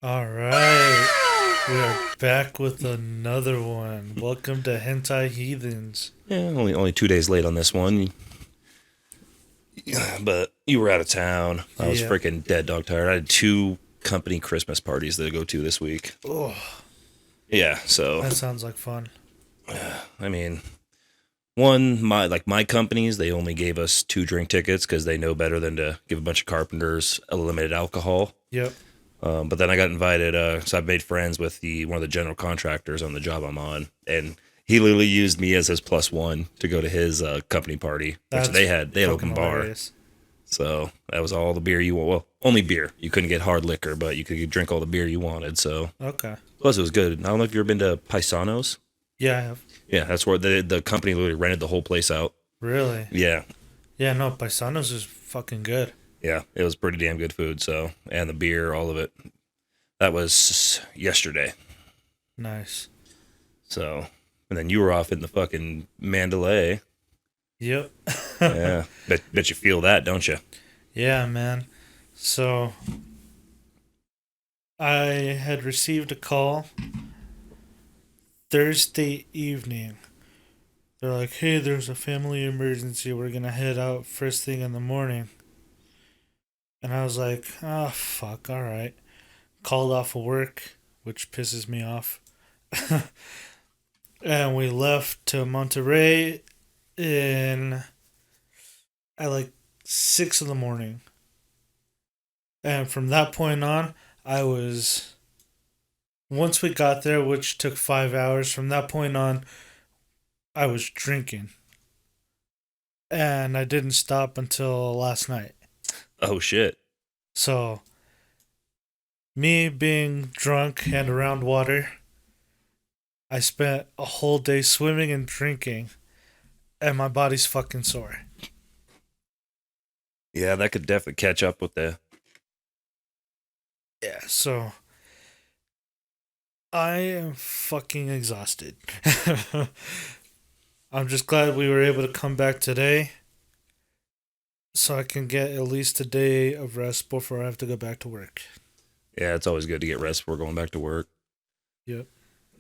All right, we are back with another one. Welcome to Hentai Heathens. Yeah, only 2 days late on this one, but you were out of town. I was Yep. freaking dead dog tired. I had two company Christmas parties to go to this week. Oh, Yeah, so that sounds like fun. I mean, my companies they only gave us 2 drink tickets because they know better than to give a bunch of carpenters a limited alcohol. Yep. But then I got invited, so I've made friends with the one of the general contractors on the job I'm on, and he literally used me as his plus one to go to his company party, which That's they had fucking open bar. hilarious. So that was all the beer you want. Well, only beer. You couldn't get hard liquor, but you could drink all the beer you wanted. So Okay. plus it was good. I don't know if you've ever been to Paisanos. Yeah, I have. Yeah, that's where the company literally rented the whole place out. Really? Yeah, Yeah, no, Paisanos is fucking good. yeah, it was pretty damn good food. So and the beer, all of it. That was yesterday. Nice. So and then you were off in the fucking Mandalay. Yep. Yeah, bet you feel that, don't you? Yeah, man. So, I had received a call Thursday evening. They're like, hey, there's a family emergency. We're going to head out first thing in the morning. And I was like, oh, fuck, all right. Called off of work, which pisses me off. And we left to Monterey in at like 6 in the morning. And from that point on, I was, once we got there, which took 5 hours, from that point on, I was drinking. And I didn't stop until last night. Oh shit. So, me being drunk and around water, I spent a whole day swimming and drinking, and my body's fucking sore. Yeah, that could definitely catch up with the. Yeah, so I am fucking exhausted. I'm just glad we were able to come back today so I can get at least a day of rest before I have to go back to work. Yeah, it's always good to get rest before going back to work. Yep.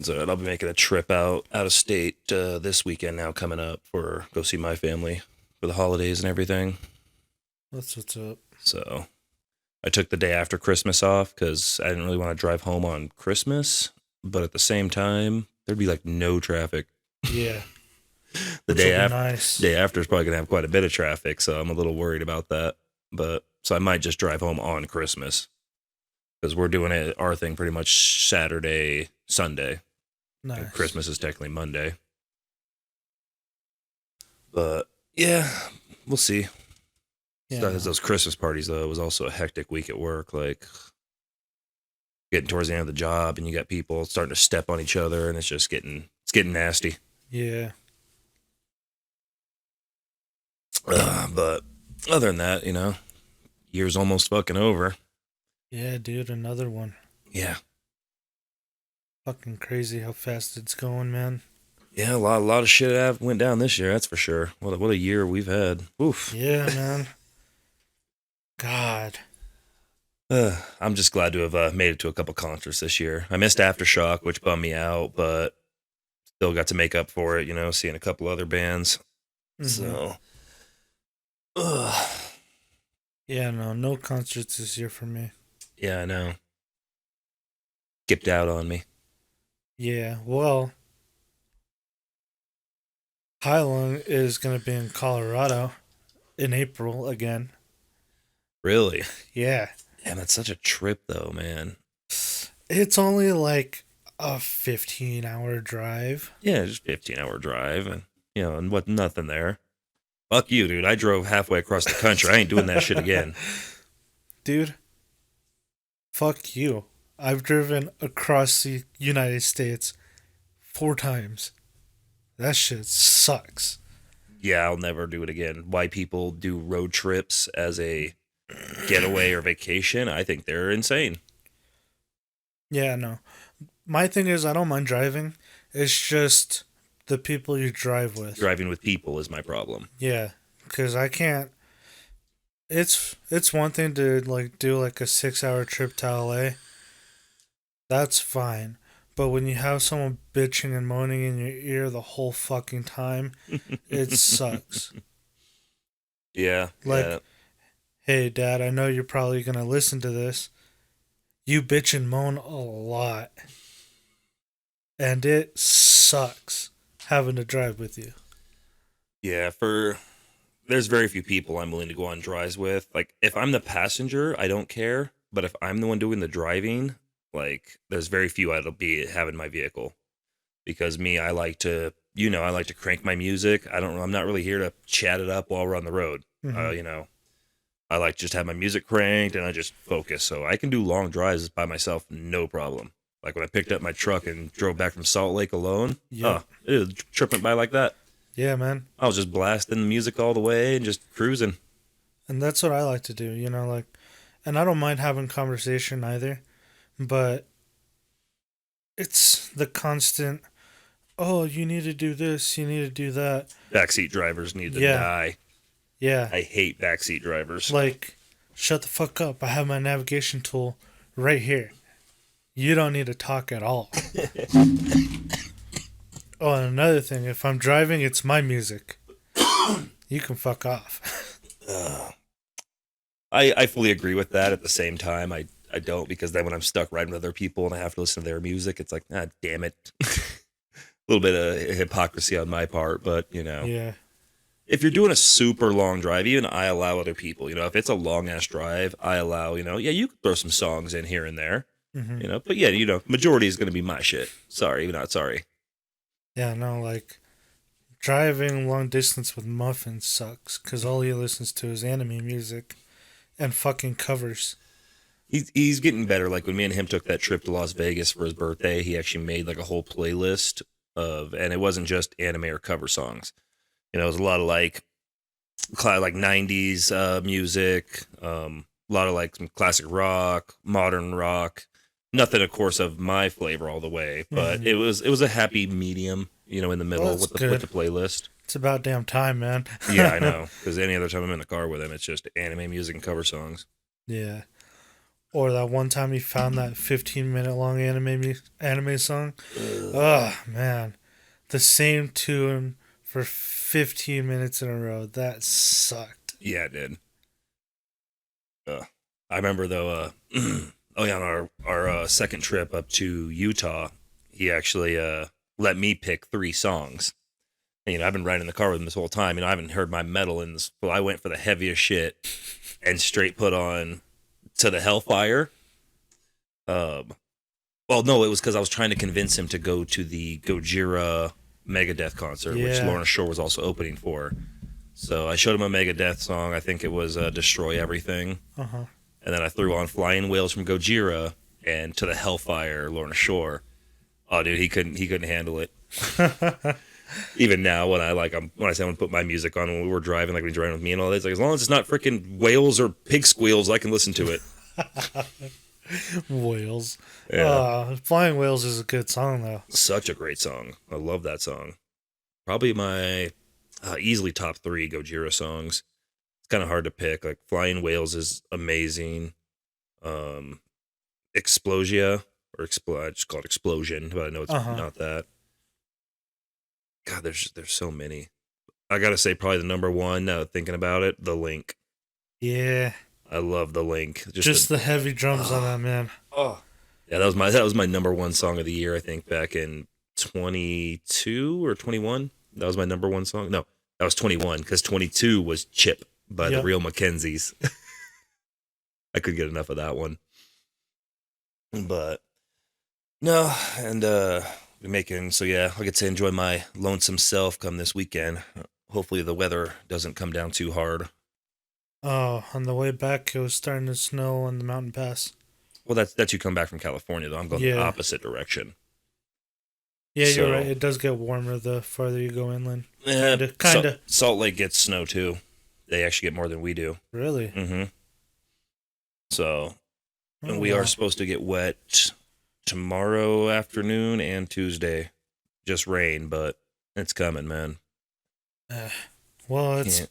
So I'll be making a trip out of state this weekend now coming up for go see my family for the holidays and everything. That's what's up. So I took the day after Christmas off because I didn't really want to drive home on Christmas, but at the same time there'd be like no traffic. Yeah. The Which day will be after nice. day after is probably gonna have quite a bit of traffic, so I'm a little worried about that. But so I might just drive home on Christmas because we're doing it our thing pretty much Saturday, Sunday. And Nice. Christmas is technically Monday. But yeah, we'll see. Yeah. Those Christmas parties though, it was also a hectic week at work. Like getting towards the end of the job, and you got people starting to step on each other, and it's getting nasty. Yeah. But other than that, year's almost fucking over. Yeah, dude, another one. Yeah, Fucking crazy how fast it's going, man. yeah, a lot of shit went down this year. That's for sure. What a year we've had. Oof. Yeah, man. God. I'm just glad to have made it to a couple concerts this year. I missed Aftershock, which bummed me out, but still got to make up for it. Seeing a couple other bands. Mhm. So, ugh. Yeah, no concerts this year for me. Yeah, I know. Skipped out on me. Yeah, well, Hylung is going to be in Colorado in April again. Really? Yeah. Damn, that's such a trip, though, man. It's only like a 15-hour drive. Yeah, just 15-hour drive, and and what? Nothing there. Fuck you, dude. I drove halfway across the country. I ain't doing that shit again. Dude, fuck you. I've driven across the United States 4 times. That shit sucks. Yeah, I'll never do it again. Why people do road trips as a getaway or vacation? I think they're insane. Yeah, no. My thing is, I don't mind driving. It's just the people you drive with. Driving with people is my problem. Yeah, because I can't. It's one thing to like do like a 6-hour trip to LA, that's fine. But when you have someone bitching and moaning in your ear the whole fucking time, it sucks. Yeah, yeah. Like, hey, Dad, I know you're probably going to listen to this. You bitch and moan a lot. And it sucks having to drive with you. Yeah, there's very few people I'm willing to go on drives with. Like, if I'm the passenger, I don't care. But if I'm the one doing the driving, like, there's very few I'll be having my vehicle. Because me, I like to crank my music. I'm not really here to chat it up while we're on the road. Mm-hmm. I like to just have my music cranked and I just focus. So I can do long drives by myself, no problem. Like when I picked up my truck and drove back from Salt Lake alone, Yep. it was tripping by like that. Yeah, man. I was just blasting the music all the way and just cruising. And that's what I like to do, like, and I don't mind having conversation either, but it's the constant, oh, you need to do this, you need to do that. Backseat drivers need to Yeah, die. yeah. I hate backseat drivers. Like, shut the fuck up. I have my navigation tool right here. You don't need to talk at all. Oh, and another thing, if I'm driving, it's my music. You can fuck off. I fully agree with that. At the same time, I don't, because then when I'm stuck riding with other people and I have to listen to their music, it's like, damn it. A little bit of hypocrisy on my part, but Yeah. if you're doing a super long drive, even I allow other people, if it's a long ass drive, I allow, yeah, you can throw some songs in here and there, Mm-hmm. but yeah, majority is going to be my shit. Sorry, not sorry. Yeah, no, like, driving long distance with Muffin sucks because all he listens to is anime music and fucking covers. He's getting better. Like when me and him took that trip to Las Vegas for his birthday, he actually made like a whole playlist and it wasn't just anime or cover songs. It was a lot of like 90s music, a lot of like some classic rock, modern rock. Nothing, of course, of my flavor all the way, but Mm-hmm. it was a happy medium, in the Well, middle that's with good. the playlist. It's about damn time, man. Yeah, I know. Because any other time I'm in the car with him, it's just anime music and cover songs. Yeah. Or that one time he found that 15-minute long anime song. Ugh. Oh, man. The same tune for 15 minutes in a row. That sucked. Yeah, it did. I remember though. Oh yeah, on our second trip up to Utah, he actually let me pick 3 songs. And, I've been riding in the car with him this whole time. I haven't heard my metal in this. Well, I went for the heaviest shit and straight put on To the Hellfire. Well, no, it was because I was trying to convince him to go to the Gojira Megadeth concert, which Yeah. Lorna Shore was also opening for. So I showed him a Megadeth song. I think it was "Destroy Everything." Uh huh. And then I threw on Flying Whales from Gojira and To the Hellfire, Lorna Shore. Oh, dude, he couldn't handle it. Even now, when I say I want to put my music on when we were driving, like when you're driving with me and all that, it's like, as long as it's not freaking whales or pig squeals, I can listen to it. Whales. Yeah, Flying Whales is a good song, though. such a great song. I love that song. Probably my easily top 3 Gojira songs. It's kind of hard to pick. Like Flying Whales is amazing. Um, Explosia I just call it Explosion, but I know it's Uh huh. not that. God, there's so many. I gotta say, probably the number one. Now thinking about it, The Link. Yeah. I love The Link. Just the heavy drums on that, man. Oh, yeah, that was my number one song of the year. I think back in 22 or 21. That was my number one song. No, that was 21 because 22 was Chip by the Yep. Real Mackenzies. I couldn't get enough of that one. But no, and so yeah, I get to enjoy my lonesome self come this weekend. Hopefully the weather doesn't come down too hard. Oh, on the way back, it was starting to snow on the mountain pass. Well, that's you come back from California though. I'm going the Yeah. opposite direction. Yeah, you're So right. It does get warmer the farther you go inland. yeah, Kinda. Salt Lake gets snow too. They actually get more than we do. Really? Mm-hmm. So, Oh, and we are wow. supposed to get wet tomorrow afternoon and Tuesday. Just rain, but it's coming, man. Eh. Well, it's Can't.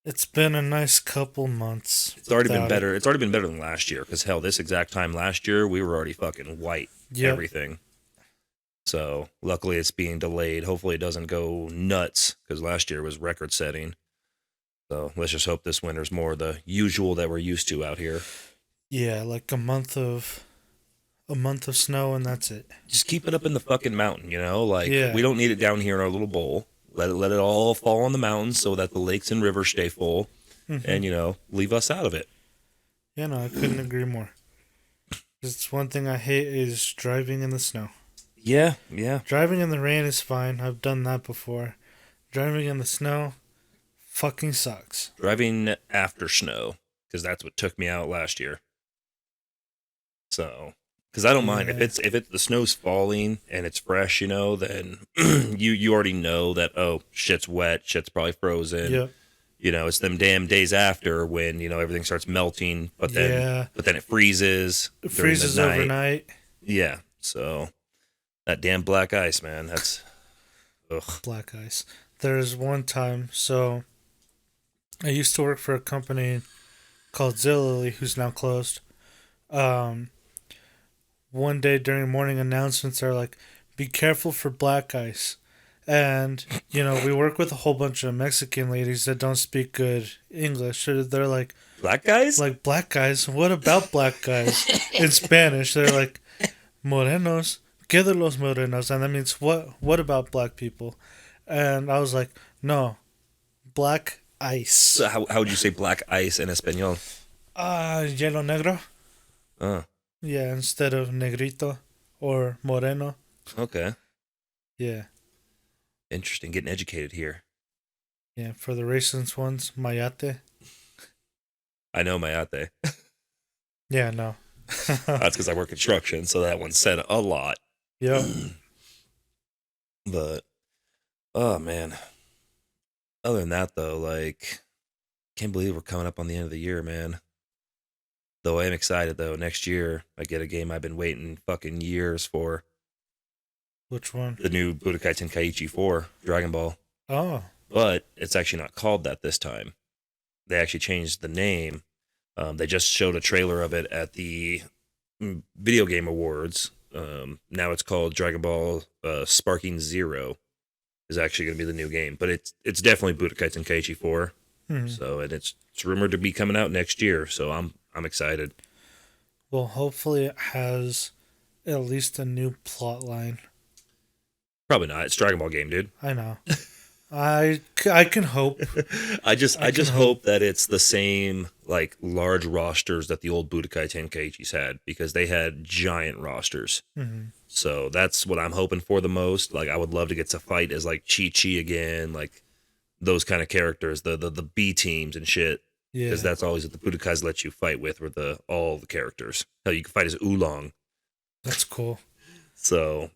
It's been a nice couple months It's already been without it. better. It's already been better than last year. Because hell, this exact time last year, we were already fucking white. Yep. Everything. So luckily, it's being delayed. Hopefully, it doesn't go nuts. Because last year was record setting. So let's just hope this winter's more the usual that we're used to out here. Yeah, like a month of snow and that's it. Just keep it up in the fucking mountain, you know? Like Yeah. we don't need it down here in our little bowl. Let it all fall on the mountains so that the lakes and rivers stay full, and leave us out of it. Yeah, no, I couldn't agree more. It's one thing I hate is driving in the snow. Yeah, yeah. Driving in the rain is fine. I've done that before. Driving in the snow fucking sucks. Driving after snow, because that's what took me out last year. So, because I don't mind Yeah. if the snow's falling and it's fresh, then you already know that shit's wet, shit's probably frozen. Yep. It's them damn days after when everything starts melting, but then it freezes. It during the freezes night. overnight. Yeah, so that damn black ice, man. That's ugh. Black ice. There's one time, so I used to work for a company called Zillily, who's now closed. Um, One day during morning announcements, they're like, "Be careful for black ice." And we work with a whole bunch of Mexican ladies that don't speak good English. So they're Black guys. like black guys. What about black guys in Spanish? They're like morenos. ¿Qué de los morenos? And that means what? What about black people? And I was like, no, black ice. So how would you say black ice in Espanol? Hielo negro. Oh, Yeah, instead of negrito or moreno. okay. Yeah. Interesting. Getting educated here. Yeah, for the racist ones, mayate. I know Mayate. Yeah, no. That's because I work construction, so that one said a lot. Yep. But oh man. Other than that, though, can't believe we're coming up on the end of the year, man. Though I am excited, though. Next year, I get a game I've been waiting fucking years for. Which one? The new Budokai Tenkaichi 4 Dragon Ball. Oh. But it's actually not called that this time. They actually changed the name. They just showed a trailer of it at the Video Game Awards. Now it's called Dragon Ball Sparking Zero. Is actually going to be the new game, but it's definitely Budokai Tenkaichi 4. Hmm. So, and it's rumored to be coming out next year. So I'm excited. Well, hopefully it has at least a new plot line. Probably not. It's a Dragon Ball game, dude. I know. I can hope. I just hope that it's the same large rosters that the old Budokai Tenkaichis had, because they had giant rosters. Mm-hmm. So that's what I'm hoping for the most. I would love to get to fight as Chi again, those kind of characters, the B teams and shit. Yeah. Because that's always what the Budokais let you fight with, were all the characters. Hell, you can fight as Oolong. That's cool. So,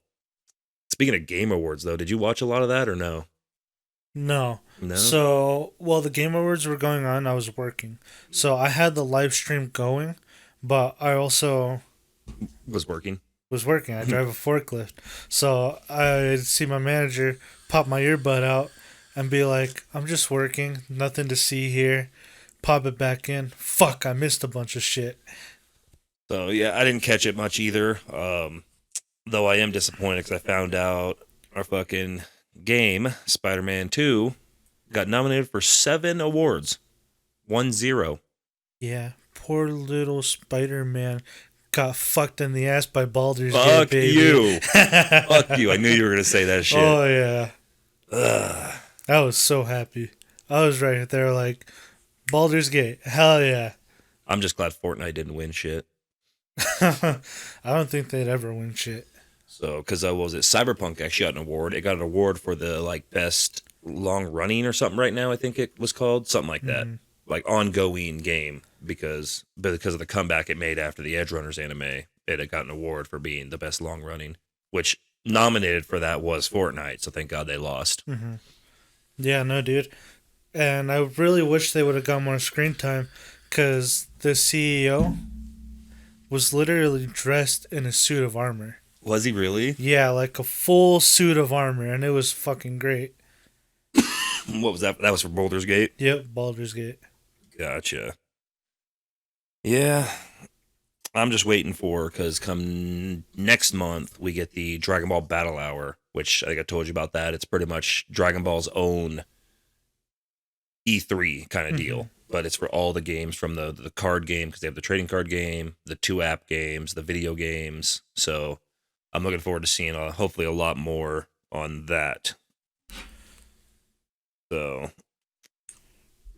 speaking of Game Awards, though, did you watch a lot of that or no? No. No. So, while the Game Awards were going on, I was working. So, I had the live stream going, but I also was working. I drive a forklift. So, I'd see my manager pop my earbud out and be like, "I'm just working. Nothing to see here." Pop it back in. Fuck, I missed a bunch of shit. So, yeah, I didn't catch it much either. Though I am disappointed because I found out our fucking game, Spider-Man 2, got nominated for 7 awards. 1-0. Yeah, poor little Spider-Man got fucked in the ass by Baldur's Gate, Fuck baby. you. Fuck you. I knew you were going to say that shit. Oh, yeah. Ugh. I was so happy. I was right there like, Baldur's Gate. Hell yeah. I'm just glad Fortnite didn't win shit. I don't think they'd ever win shit. So, because what was it? Cyberpunk actually got an award. It got an award for the best long running or something right now. I think it was called something like that, ongoing game because of the comeback it made after the Edgerunners anime. It had got an award for being the best long running, which nominated for that was Fortnite. So thank God they lost. Mm-hmm. Yeah, no, dude. And I really wish they would have got more screen time because the CEO was literally dressed in a suit of armor. Was he really? Yeah, like a full suit of armor, and it was fucking great. What was that? That was for Baldur's Gate? Yep, Baldur's Gate. Gotcha. Yeah, I'm just waiting for, because come next month, we get the Dragon Ball Battle Hour, which I think I told you about that. It's pretty much Dragon Ball's own E3 kind of deal, but it's for all the games from the card game, because they have the trading card game, the 2 app games, the video games. So I'm looking forward to seeing hopefully a lot more on that. So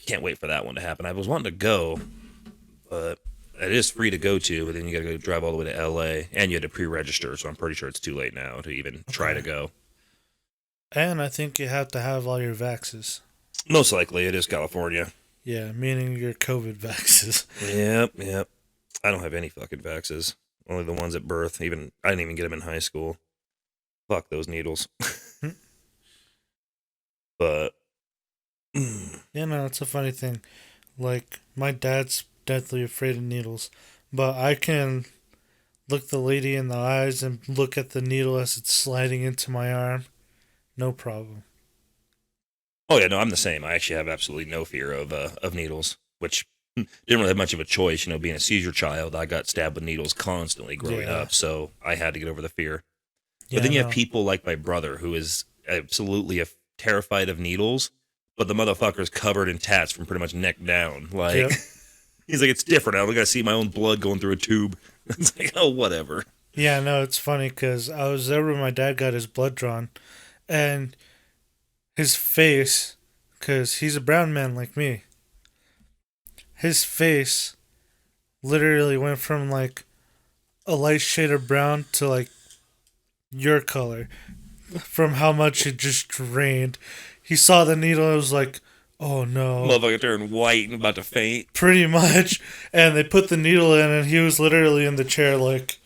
can't wait for that one to happen. I was wanting to go, but it is free to go to, but then you got to go drive all the way to LA, and you had to pre-register, so I'm pretty sure it's too late now to even try to go. And I think you have to have all your vaxes. Most likely, it is California. Yeah, meaning your COVID vaxes. Yep. I don't have any fucking vaxes. Only the ones at birth. I didn't even get them in high school. Fuck those needles. But yeah, no, it's a funny thing. Like, my dad's deathly afraid of needles, but I can look the lady in the eyes and look at the needle as it's sliding into my arm. No problem. oh yeah, no, I'm the same. I actually have absolutely no fear of needles, which didn't really have much of a choice. You know, being a seizure child, I got stabbed with needles constantly growing up, so I had to get over the fear. But then you have people like my brother, who is absolutely terrified of needles, but the motherfucker's covered in tats from pretty much neck down. Like, Yep. he's like, it's different. I don't gotta see my own blood going through a tube. It's like, oh, whatever. Yeah, no, it's funny because I was there when my dad got his blood drawn, and his face, because he's a brown man like me, his face literally went from like a light shade of brown to like your color from how much it just drained. He saw the needle and was like, oh no. Motherfucker turned white and about to faint. Pretty much. And they put the needle in and he was literally in the chair like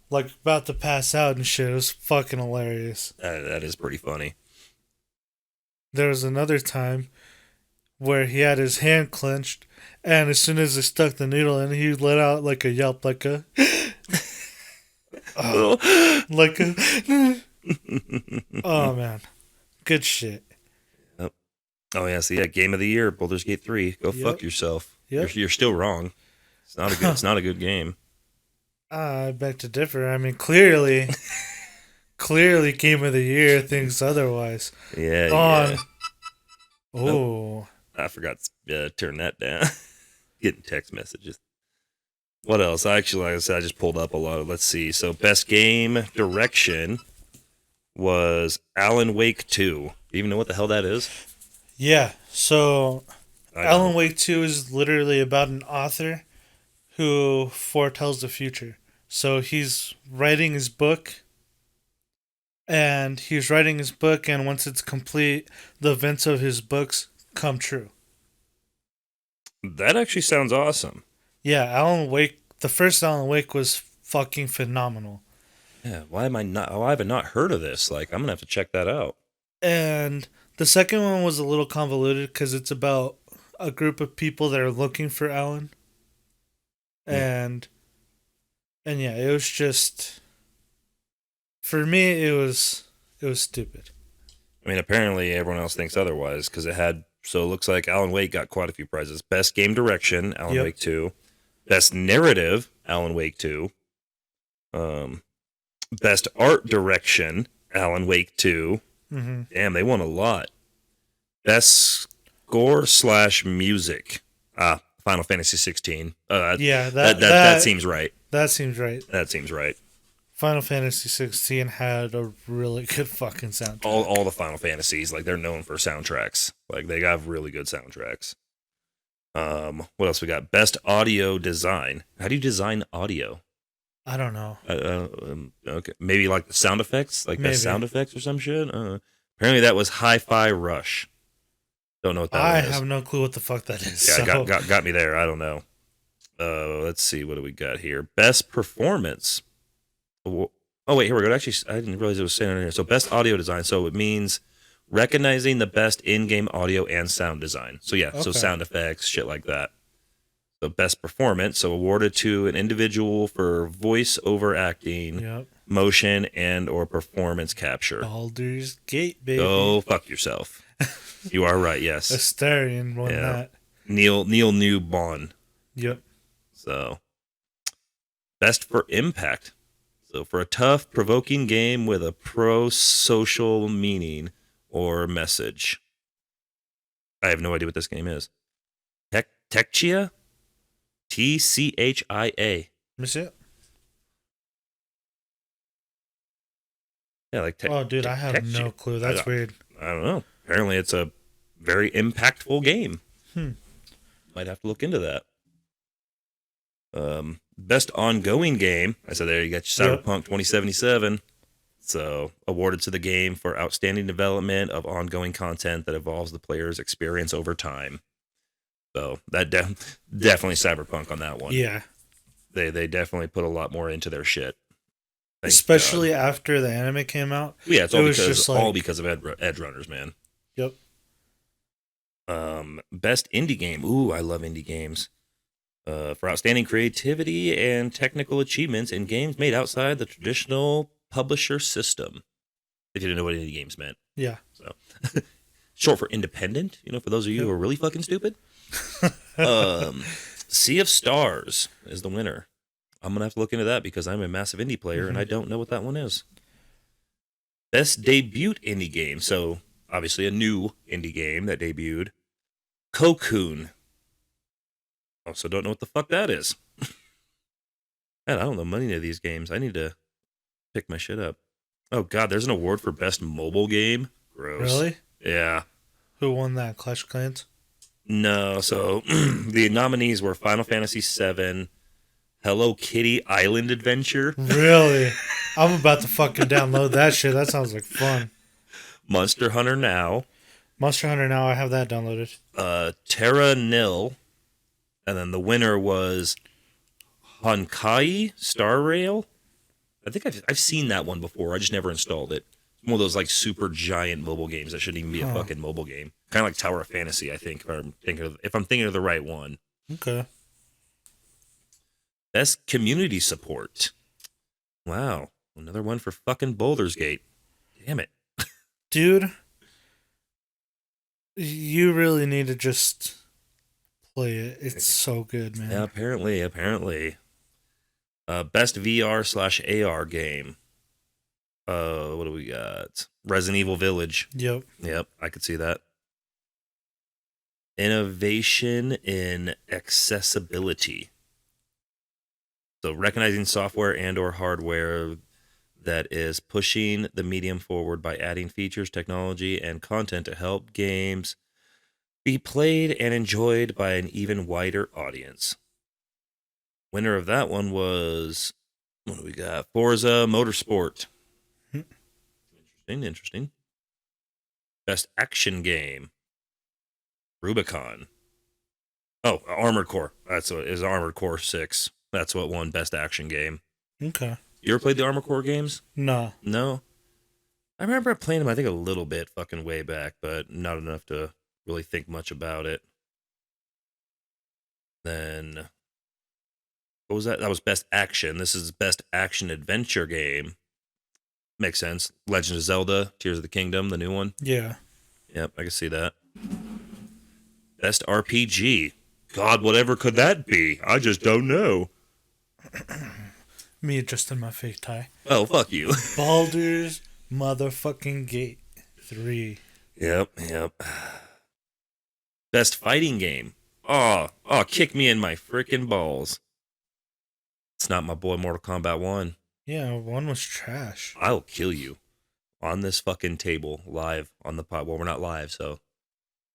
like about to pass out and shit. It was fucking hilarious. That is pretty funny. There was another time where he had his hand clenched, and as soon as they stuck the needle in, he let out like a yelp, like a like a oh man, good shit. Yep. Oh yeah, so yeah, game of the year, Baldur's Gate 3. Go fuck yourself. Yep. You're still wrong. It's not a good. It's not a good game. I beg to differ. I mean, clearly, game of the year thinks otherwise. Yeah. Oh. I forgot to turn that down. Getting text messages. What else? Actually, like I said, I just pulled up a lot of. Let's see. So, best game direction was Alan Wake 2. Do you even know what the hell that is? Yeah. So, Alan Wake 2 is literally about an author who foretells the future. So, he's writing his book. And once it's complete, the events of his books come true. That actually sounds awesome. Yeah, Alan Wake, the first Alan Wake was fucking phenomenal. Yeah, why have I not heard of this? Like, I'm going to have to check that out. And the second one was a little convoluted because it's about a group of people that are looking for Alan. And yeah, it was just, for me, it was stupid. I mean, apparently everyone else thinks otherwise, because it looks like Alan Wake got quite a few prizes. Best game direction, Alan Wake 2. Best narrative, Alan Wake 2. Best art direction, Alan Wake 2. Mm-hmm. Damn, they won a lot. Best score / music, Final Fantasy 16. That seems right. That seems right. That seems right. Final Fantasy 16 had a really good fucking soundtrack. All the Final Fantasies, like, they're known for soundtracks. Like, they have really good soundtracks. What else we got? Best audio design. How do you design audio? I don't know. Okay, maybe like the sound effects, like best sound effects or some shit. Apparently that was Hi-Fi Rush. Don't know what that is. I have no clue what the fuck that is. Yeah, so. got me there. I don't know. Let's see, what do we got here? Best performance. Oh wait, here we go. Actually, I didn't realize it was saying it in here. So best audio design. So it means recognizing the best in-game audio and sound design. So yeah, So sound effects, shit like that. So best performance. So awarded to an individual for voice over acting, motion and or performance capture. Baldur's Gate, baby. Go fuck yourself. You are right, yes. Astarion won that. Neil knew Bond. Yep. So, best for impact. So, for a tough, provoking game with a pro-social meaning or message. I have no idea what this game is. Techia? Tchia. Let me see it. Yeah, like oh, dude, I have no clue. That's weird. I don't know. Apparently, it's a very impactful game. Might have to look into that. Best ongoing game. I said there you got your Cyberpunk 2077. So awarded to the game for outstanding development of ongoing content that evolves the player's experience over time. So that definitely Cyberpunk on that one. Yeah. They definitely put a lot more into their shit. Especially after the anime came out. Yeah, it's all because of Edge Runners, man. Yep. Best indie game. Ooh, I love indie games. For outstanding creativity and technical achievements in games made outside the traditional publisher system. If you didn't know what indie games meant. Yeah. So short for independent, for those of you who are really fucking stupid. Sea of Stars is the winner. I'm going to have to look into that because I'm a massive indie player and I don't know what that one is. Best debut indie game. So, obviously a new indie game that debuted. Cocoon. Oh, so don't know what the fuck that is. Man, I don't know many of these games. I need to pick my shit up. Oh, God, there's an award for best mobile game. Gross. Really? Yeah. Who won that? Clash of Clans? No, so the nominees were Final Fantasy VII, Hello Kitty Island Adventure. Really? I'm about to fucking download that shit. That sounds like fun. Monster Hunter Now. Monster Hunter Now, I have that downloaded. Terra Nil. And then the winner was Honkai Star Rail. I think I've seen that one before. I just never installed it. It's one of those like super giant mobile games that shouldn't even be a fucking mobile game. Kind of like Tower of Fantasy, I think, if I'm thinking of the right one. Okay. Best community support. Wow. Another one for fucking Baldur's Gate. Damn it. Dude, you really need to just play it. It's so good, man. Yeah, apparently. Best VR/AR game. What do we got? Resident Evil Village. Yep, I could see that. Innovation in accessibility. So recognizing software and or hardware that is pushing the medium forward by adding features, technology, and content to help games be played and enjoyed by an even wider audience. Winner of that one was, what do we got? Forza Motorsport. Interesting. Best action game. Rubicon. Oh, Armored Core. That's what it is. Armored Core 6. That's what won best action game. Okay. You ever played the Armored Core games? No. I remember playing them, I think, a little bit fucking way back, but not enough to really think much about it. Then, what was that? That was best action. This is best action adventure game. Makes sense. Legend of Zelda, Tears of the Kingdom, the new one. Yeah. Yep, I can see that. Best RPG. God, whatever could that be? I just don't know. Me adjusting my fake tie. Oh, fuck you. Baldur's motherfucking Gate 3. Yep. Best fighting game. Oh, kick me in my freaking balls. It's not my boy Mortal Kombat 1. Yeah, 1 was trash. I'll kill you on this fucking table live on the pod. Well, we're not live, so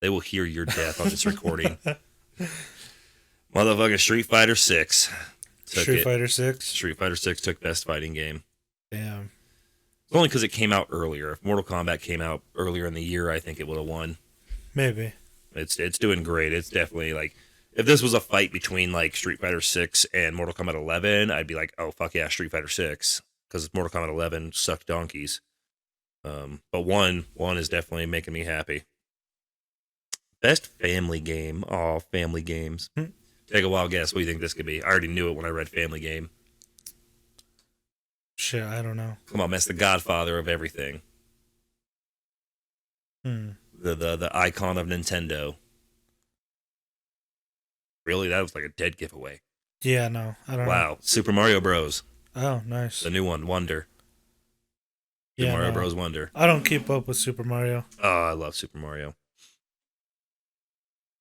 they will hear your death on this recording. Motherfucking Street Fighter 6. Street Fighter 6? Street Fighter 6 took best fighting game. Damn. It's only because it came out earlier. If Mortal Kombat came out earlier in the year, I think it would have won. Maybe. It's doing great. It's definitely like, if this was a fight between like Street Fighter 6 and Mortal Kombat 11, I'd be like, oh, fuck yeah, Street Fighter 6. Because Mortal Kombat 11 sucked donkeys. But one is definitely making me happy. Best family game. Oh, family games. Take a wild guess. What do you think this could be? I already knew it when I read family game. Shit, I don't know. Come on, man, it's the godfather of everything. The icon of Nintendo. Really, that was like a dead giveaway. Yeah, no, I don't know. Wow, Super Mario Bros. Oh, nice. The new one, Wonder. Yeah, Super Mario no. Bros. Wonder. I don't keep up with Super Mario. Oh, I love Super Mario.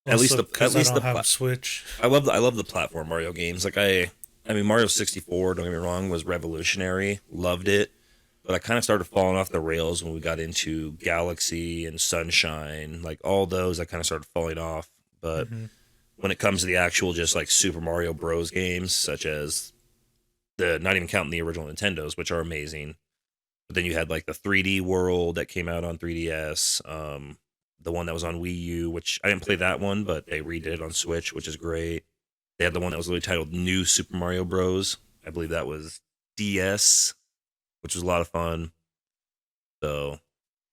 Also, at least I don't have a Switch. I love the platform Mario games. Like I mean Mario 64, don't get me wrong, was revolutionary. Loved it. But I kind of started falling off the rails when we got into Galaxy and Sunshine. Like all those I kind of started falling off. But when it comes to the actual just like Super Mario Bros games, such as not even counting the original Nintendos, which are amazing. But then you had like the 3D World that came out on 3DS. The one that was on Wii U, which I didn't play that one, but they redid it on Switch, which is great. They had the one that was really titled New Super Mario Bros. I believe that was DS, which was a lot of fun. So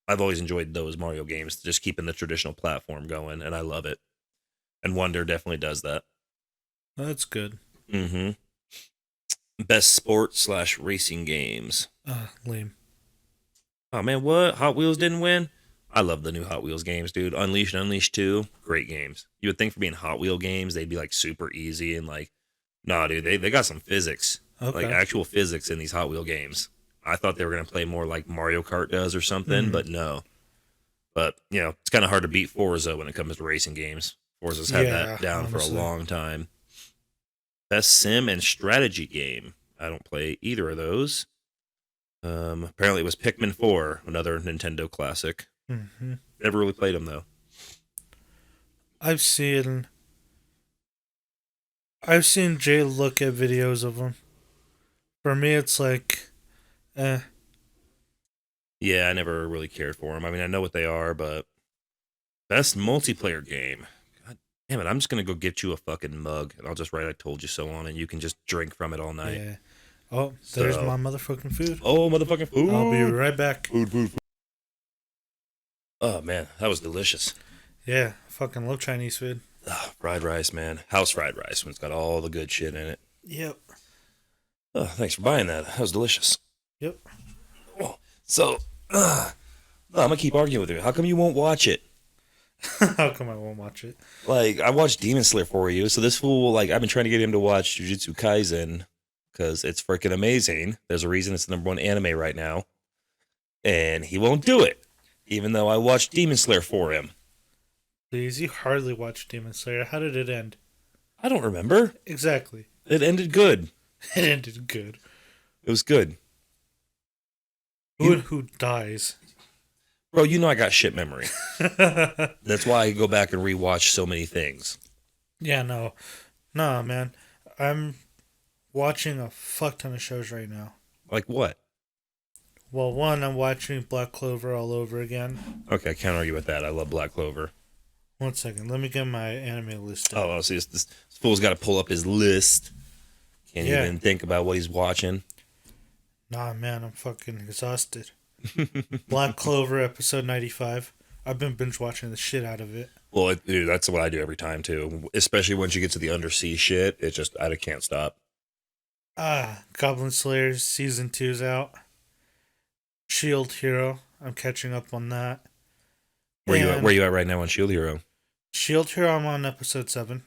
I've always enjoyed those Mario games, just keeping the traditional platform going, and I love it. And Wonder definitely does that. That's good. Best sport / racing games. Lame. Oh man, what? Hot Wheels didn't win? I love the new Hot Wheels games, dude. Unleashed and Unleashed 2, great games. You would think for being Hot Wheel games, they'd be like super easy and like, nah, dude, they got some physics. Okay. Like actual physics in these Hot Wheel games. I thought they were going to play more like Mario Kart does or something, but no. But, you know, it's kind of hard to beat Forza when it comes to racing games. Forza's had that down honestly for a long time. Best sim and strategy game. I don't play either of those. Apparently it was Pikmin 4, another Nintendo classic. Never really played them though. I've seen Jay look at videos of them. For me, it's like, Yeah, I never really cared for them. I mean, I know what they are, but best multiplayer game. God damn it! I'm just gonna go get you a fucking mug, and I'll just write "I told you so" on, and you can just drink from it all night. Yeah. Oh, there's my motherfucking food. Oh, motherfucking food! I'll be right back. Food. Oh man, that was delicious. Yeah, fucking love Chinese food. Fried rice, man. House fried rice when it's got all the good shit in it. Yep. Oh, thanks for buying that. That was delicious. Yep. Oh, so, I'm gonna keep arguing with you. How come you won't watch it? How come I won't watch it? Like, I watched Demon Slayer for you, so this fool, like, I've been trying to get him to watch Jujutsu Kaisen because it's freaking amazing. There's a reason it's the #1 anime right now, and he won't do it, even though I watched Demon Slayer for him. Please, you hardly watched Demon Slayer. How did it end? I don't remember. Exactly. It ended good. It ended good. It was good. Who dies? Bro, you know I got shit memory. That's why I go back and rewatch so many things. Yeah, no. Nah, man. I'm watching a fuck ton of shows right now. Like what? Well, one, I'm watching Black Clover all over again. Okay, I can't argue with that. I love Black Clover. 1 second. Let me get my anime list up. Oh, see, this fool's got to pull up his list. Can't even think about what he's watching. Nah, man, I'm fucking exhausted. Black Clover, episode 95. I've been binge watching the shit out of it. Well, dude, that's what I do every time, too. Especially once you get to the undersea shit. It's just, I can't stop. Goblin Slayers Season 2's out. Shield Hero. I'm catching up on that. Where you at right now on Shield Hero? Shield Hero, I'm on episode 7.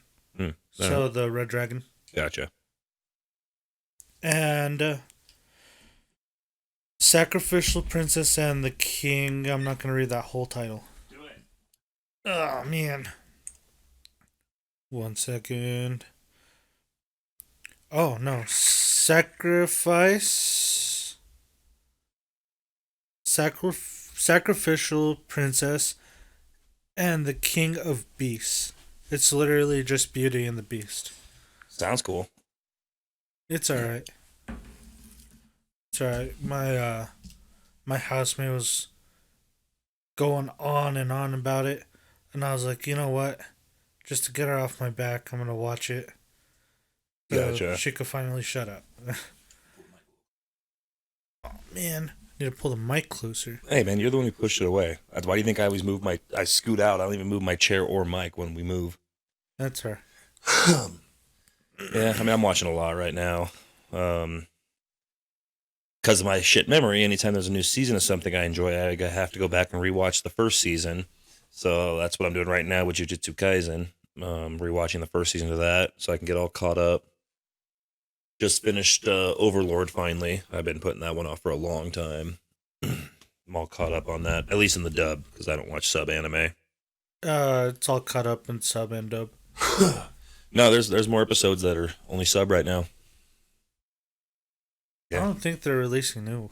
So the Red Dragon. Gotcha. And Sacrificial Princess and the King. I'm not going to read that whole title. Do it. Oh, man. 1 second. Oh, no. Sacrificial Princess and the King of Beasts. It's literally just Beauty and the Beast. Sounds cool. It's alright. It's alright. My housemate was going on and on about it, and I was like, you know what? Just to get her off my back, I'm gonna watch it. So gotcha. she could finally shut up. Oh man, need to pull the mic closer. Hey man, you're the one who pushed it away. Why do you think I always I scoot out? I don't even move my chair or mic when we move. That's her. Yeah, I mean, I'm watching a lot right now. because of my shit memory, anytime there's a new season of something I enjoy, I have to go back and rewatch the first season. So that's what I'm doing right now with Jujutsu Kaisen. Rewatching the first season of that so I can get all caught up. Just finished Overlord finally. I've been putting that one off for a long time. I'm all caught up on that, at least in the dub, because I don't watch sub anime. It's all cut up in sub and dub. No, there's more episodes that are only sub right now. Yeah. I don't think they're releasing new.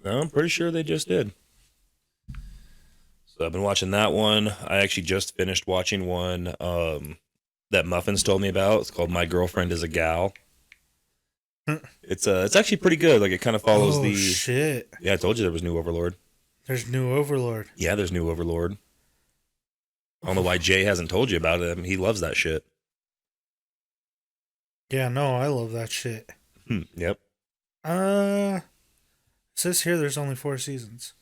No, I'm pretty sure they just did. So I've been watching that one. I actually just finished watching one that Muffins told me about. It's called My Girlfriend is a Gal. It's actually pretty good. Like, it kind of follows the... shit. Yeah, I told you there was new Overlord. There's new Overlord. Yeah, there's new Overlord. I don't know why Jay hasn't told you about it. I mean, he loves that shit. Yeah, no, I love that shit. Yep. It says here there's only 4 seasons.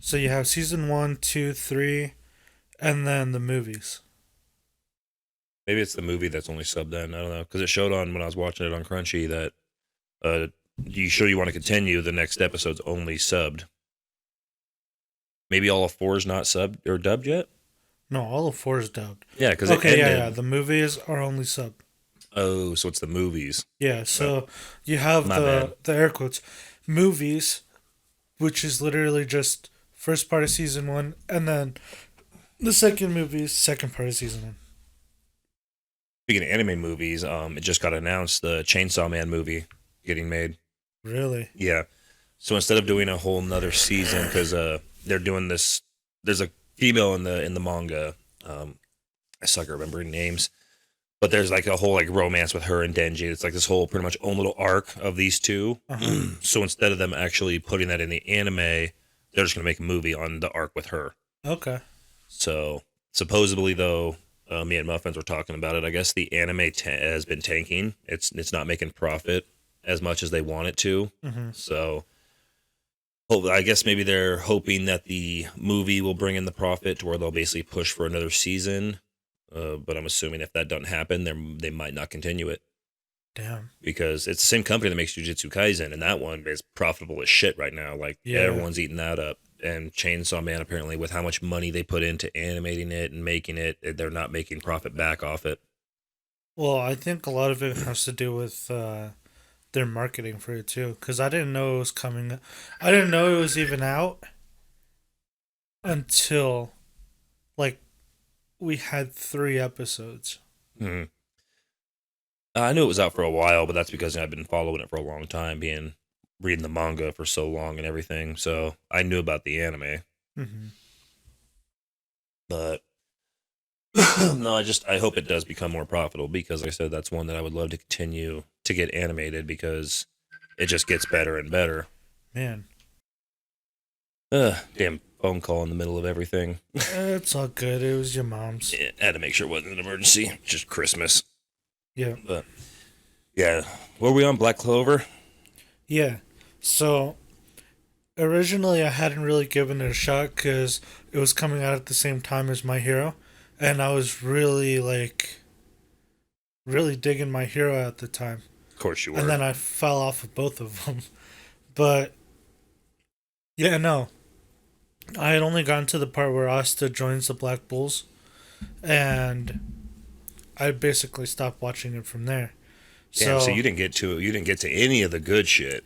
So you have season 1, 2, 3, and then the movies. Maybe it's the movie that's only subbed then. I don't know. Because it showed on, when I was watching it on Crunchy, that you sure you want to continue, the next episode's only subbed. Maybe all of 4 is not subbed or dubbed yet? No, all of 4 is dubbed. Yeah, because yeah. The movies are only subbed. Oh, so it's the movies. Yeah, so you have the air quotes movies, which is literally just first part of season 1, and then the second movie is second part of season 1. Speaking of anime movies, it just got announced the Chainsaw Man movie getting made. Really? Yeah. So instead of doing a whole nother season, because they're doing this, there's a female in the manga. I suck at remembering names, but there's like a whole like romance with her and Denji. It's like this whole pretty much own little arc of these two. So instead of them actually putting that in the anime, they're just gonna make a movie on the arc with her. Okay. So supposedly though, me and Muffins were talking about it. I guess the anime has been tanking. It's not making profit as much as they want it to. So I guess maybe they're hoping that the movie will bring in the profit to where they'll basically push for another season. But I'm assuming if that doesn't happen, they might not continue it. Damn. Because it's the same company that makes Jujutsu Kaisen, and that one is profitable as shit right now. Like, everyone's eating that up. And Chainsaw Man, apparently, with how much money they put into animating it and making it, they're not making profit back off it. Well, I think a lot of it has to do with their marketing for it, too. Because I didn't know it was coming. I didn't know it was even out until, like, we had 3 episodes. I knew it was out for a while, but that's because I've been following it for a long time, reading the manga for so long and everything. So I knew about the anime. But no, I hope it does become more profitable, because like I said, that's one that I would love to continue to get animated, because it just gets better and better. Man. Damn phone call in the middle of everything. It's all good. It was your mom's. Yeah, I had to make sure it wasn't an emergency. Just Christmas. Yeah. But yeah. Were we on Black Clover? Yeah. So originally I hadn't really given it a shot because it was coming out at the same time as My Hero. And I was really digging My Hero at the time. Of course you were. And then I fell off of both of them. But yeah, no. I had only gotten to the part where Asta joins the Black Bulls, and I basically stopped watching it from there. Damn, so you didn't get to any of the good shit.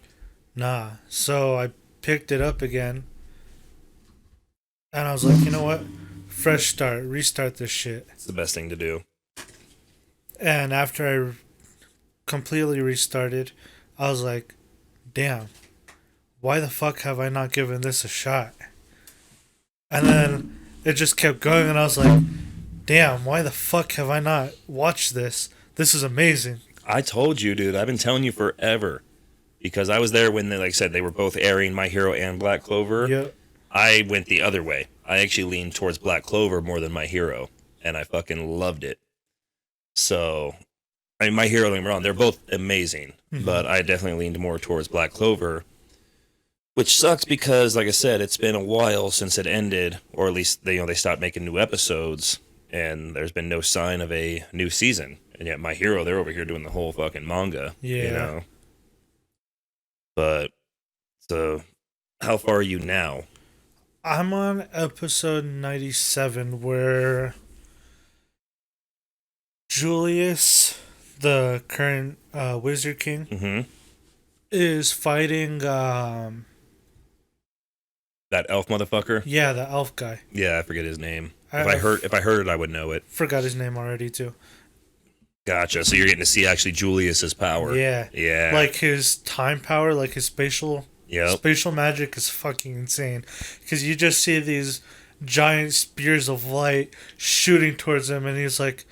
Nah. So I picked it up again, and I was like, you know what? Fresh start, restart this shit. It's the best thing to do. And after I completely restarted, I was like, damn, why the fuck have I not given this a shot? And then it just kept going, and I was like, damn, why the fuck have I not watched this? This is amazing. I told you, dude. I've been telling you forever. Because I was there when, like I said, they were both airing My Hero and Black Clover. Yep. I went the other way. I actually leaned towards Black Clover more than My Hero. And I fucking loved it. So, I mean, My Hero, don't get me wrong, they're both amazing. But I definitely leaned more towards Black Clover. Which sucks because, like I said, it's been a while since it ended, or at least they stopped making new episodes, and there's been no sign of a new season. And yet, My Hero, they're over here doing the whole fucking manga. Yeah. You know? But So, how far are you now? I'm on episode 97 where Julius, the current Wizard King, Mm-hmm. is fighting. That elf motherfucker. Yeah, the elf guy. Yeah, I forget his name. I If I heard it, I would know it. forgot his name already too. Gotcha. So you're getting to see actually Julius's power. Yeah, Yeah. like his time power, like his Yep. spatial magic is fucking insane. Because you just see these giant spears of light shooting towards him, and he's like,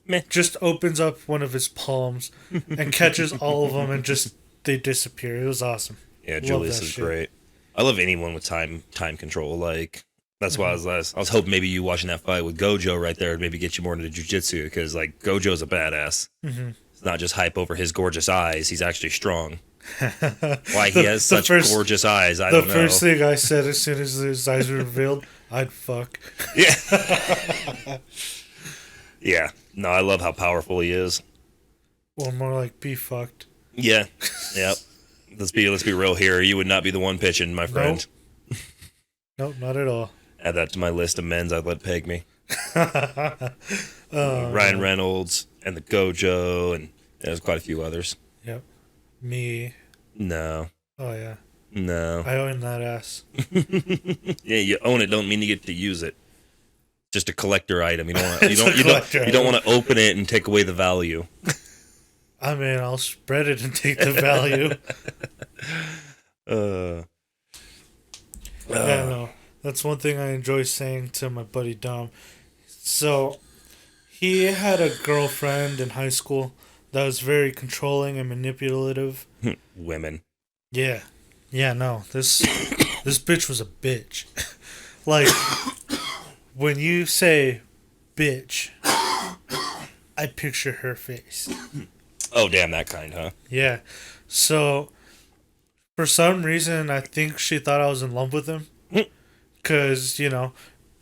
Meh. just opens up one of his palms and catches all of them, and just they disappear. It was awesome. Yeah, Love Julius that is shit. great. I love anyone with time control. Like that's why Mm-hmm. I was hoping maybe you watching that fight with Gojo right there would maybe get you more into jujitsu because like Gojo's a badass. Mm-hmm. It's not just hype over his gorgeous eyes. He's actually strong. Why he has such gorgeous eyes, I don't know. The first thing I said as soon as his eyes were revealed, I'd fuck. Yeah. Yeah. No, I love how powerful he is. Or more like be fucked. Yeah. Yep. Let's be real here. You would not be the one pitching, my friend. Nope, not at all. Add that to my list of men's I'd let peg me. Ryan Reynolds and the Gojo, and there's quite a few others. Yep. Me. No. Oh yeah. No. I own that ass. Yeah, you own it. Don't mean you get to use it. Just a collector item. You don't want. You don't want to open it and take away the value. I mean, I'll spread it and take the value. Yeah, no. That's one thing I enjoy saying to my buddy Dom. So, he had a girlfriend in high school that was very controlling and manipulative. Women. Yeah. Yeah, no. This bitch was a bitch. Like, when you say bitch, I picture her face. Oh, damn, that kind, huh? Yeah. So, for some reason, I think she thought I was in love with him. Because, you know,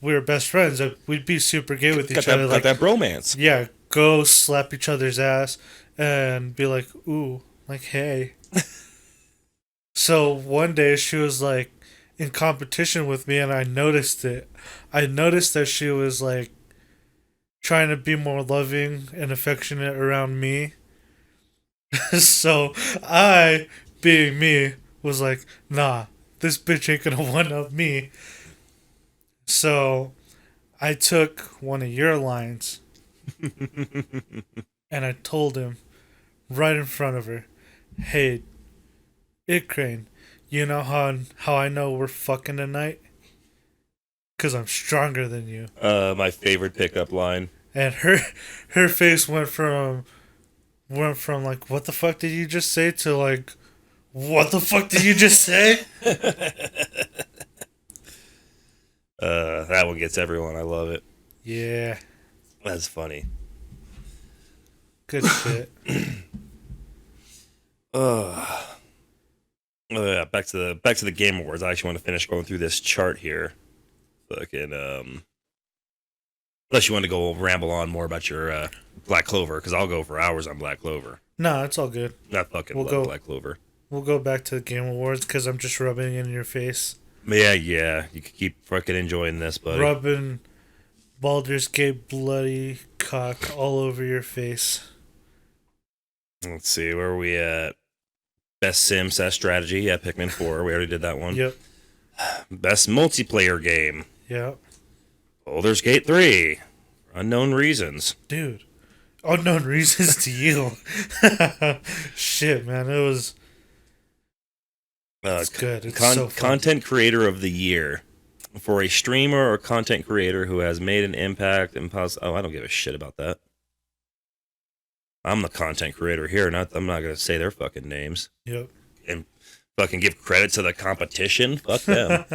we were best friends. We'd be super gay with each other. Got that bromance. Yeah, go slap each other's ass and be like, ooh, like, hey. So one day she was like in competition with me and I noticed it. I noticed that she was like trying to be more loving and affectionate around me. So I, being me, was like, nah, this bitch ain't gonna one up me. So I took one of your lines and I told him right in front of her, hey, Ikrane, you know how I know we're fucking tonight? Because I'm stronger than you. My favorite pickup line. And her face went from like, what the fuck did you just say, to like, what the fuck did you just say? That one gets everyone. I love it. Yeah, That's funny. good shit. Yeah, back to the Game Awards. I actually want to finish going through this chart here. Fucking unless you want to go ramble on more about your Black Clover, because I'll go for hours on Black Clover. No, it's all good. Not fucking Black Clover. We'll go back to the Game Awards because I'm just rubbing it in your face. Yeah. You can keep fucking enjoying this, buddy. Rubbing Baldur's Gate bloody cock all over your face. Let's see, where are we at? Best Sim Set Strategy. Yeah, Pikmin 4. We already did that one. Yep. Best multiplayer game. Yep. Baldur's Gate 3. Unknown reasons. Dude. Unknown reasons to you. Shit, man. It was... It's good. It's so fun. Content Creator of the Year. For a streamer or content creator who has made an impact and I don't give a shit about that. I'm the content creator here. I'm not going to say their fucking names. Yep. And fucking give credit to the competition. Fuck them.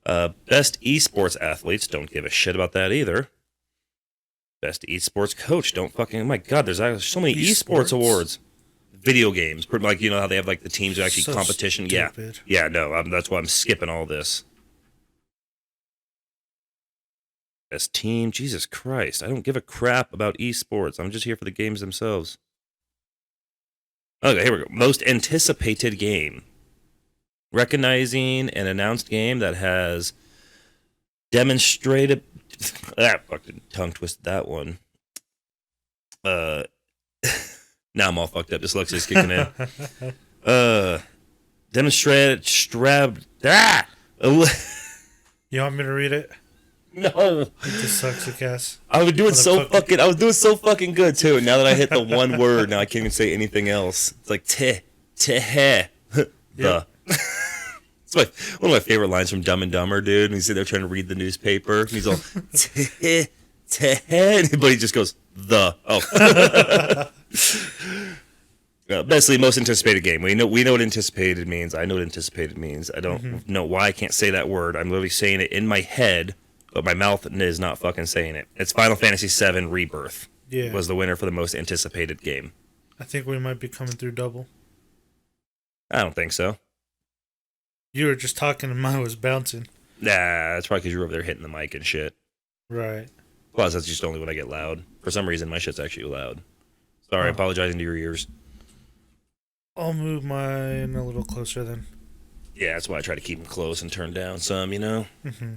Best esports athletes. Don't give a shit about that either. Best esports coach. Don't fucking... Oh my God, there's so many esports awards. Video games. Like, you know how they have like the teams who actually So competition? stupid. Yeah, no. That's why I'm skipping all this. Best team. Jesus Christ. I don't give a crap about esports. I'm just here for the games themselves. Okay, here we go. Most anticipated game. Recognizing an announced game that has demonstrated. Fucking tongue twisted that one. Uh, now I'm all fucked up. Dyslexia's kicking in. Demonstrated strab. You want me to read it? No. Dyslexic ass. I was doing so fucking good too. Now that I hit the one word, now I can't even say anything else. It's like te the. Yep. It's one of my favorite lines from Dumb and Dumber, dude. And he's sitting there trying to read the newspaper, and he's all te, but he just goes the. Oh. Basically, most anticipated game. We know what anticipated means. I know what anticipated means. I don't know why I can't say that word. I'm literally saying it in my head, but my mouth is not fucking saying it. It's Final Fantasy VII Rebirth. Yeah. Was the winner for the most anticipated game. I think we might be coming through double. I don't think so. You were just talking and mine was bouncing. Nah, that's probably because you were over there hitting the mic and shit. Right. Plus, that's just only when I get loud. For some reason, my shit's actually loud. Sorry, apologizing to your ears. I'll move mine a little closer then. Yeah, that's why I try to keep them close and turn down some, you know? Mm-hmm.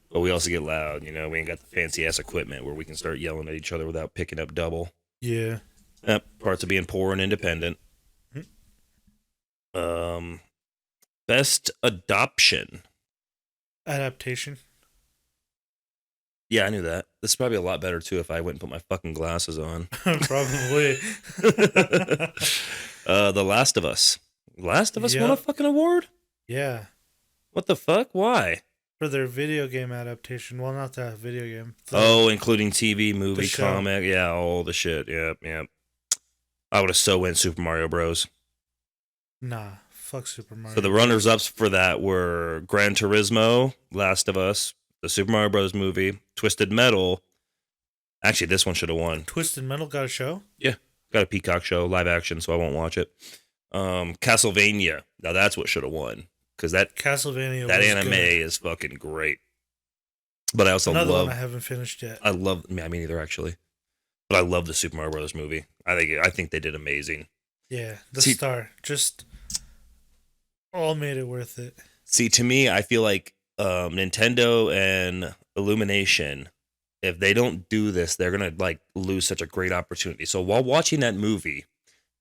But we also get loud, you know? We ain't got the fancy-ass equipment where we can start yelling at each other without picking up double. Yeah. Parts of being poor and independent. Best adoption. Adaptation. Yeah, I knew that. This is probably a lot better, too, if I went and put my fucking glasses on. Probably. The Last of Us. Last of Us won a fucking award? Yeah. What the fuck? Why? For their video game adaptation. Well, not that video game. Including TV, movie, comic. Yeah, all the shit. Yep. I would have so went Super Mario Bros. Nah, fuck Super Mario. So the runners-ups for that were Gran Turismo, Last of Us, the Super Mario Bros. Movie, Twisted Metal. Actually, this one should have won. Twisted Metal got a show? Yeah. Got a Peacock show, live action, so I won't watch it. Castlevania. Now that's what should have won. Because that anime is fucking great. But I also another one I haven't finished yet. I mean, neither actually. But I love the Super Mario Bros. Movie. I think they did amazing. Yeah, star just all made it worth it. See, to me, I feel like Nintendo and Illumination, if they don't do this, they're gonna like lose such a great opportunity. So while watching that movie,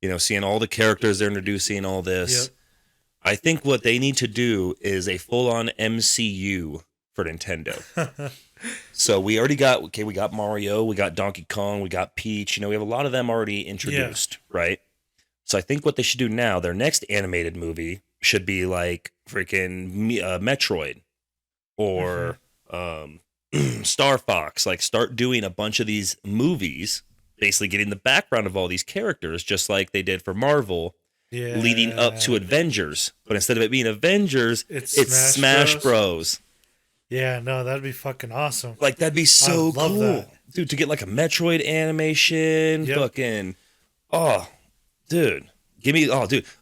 you know, seeing all the characters they're introducing, all this, yep. I think what they need to do is a full-on MCU for Nintendo. So we already got we got Mario, we got Donkey Kong, we got Peach. You know, we have a lot of them already introduced, right? So I think what they should do now, their next animated movie should be like freaking Metroid or Star Fox. Like, start doing a bunch of these movies, basically getting the background of all these characters, just like they did for Marvel, leading up to Avengers. But instead of it being Avengers, it's Smash Bros. Yeah, no, that'd be fucking awesome. Like, that'd be so cool. That. Dude, to get like a Metroid animation, fucking, dude. Give me,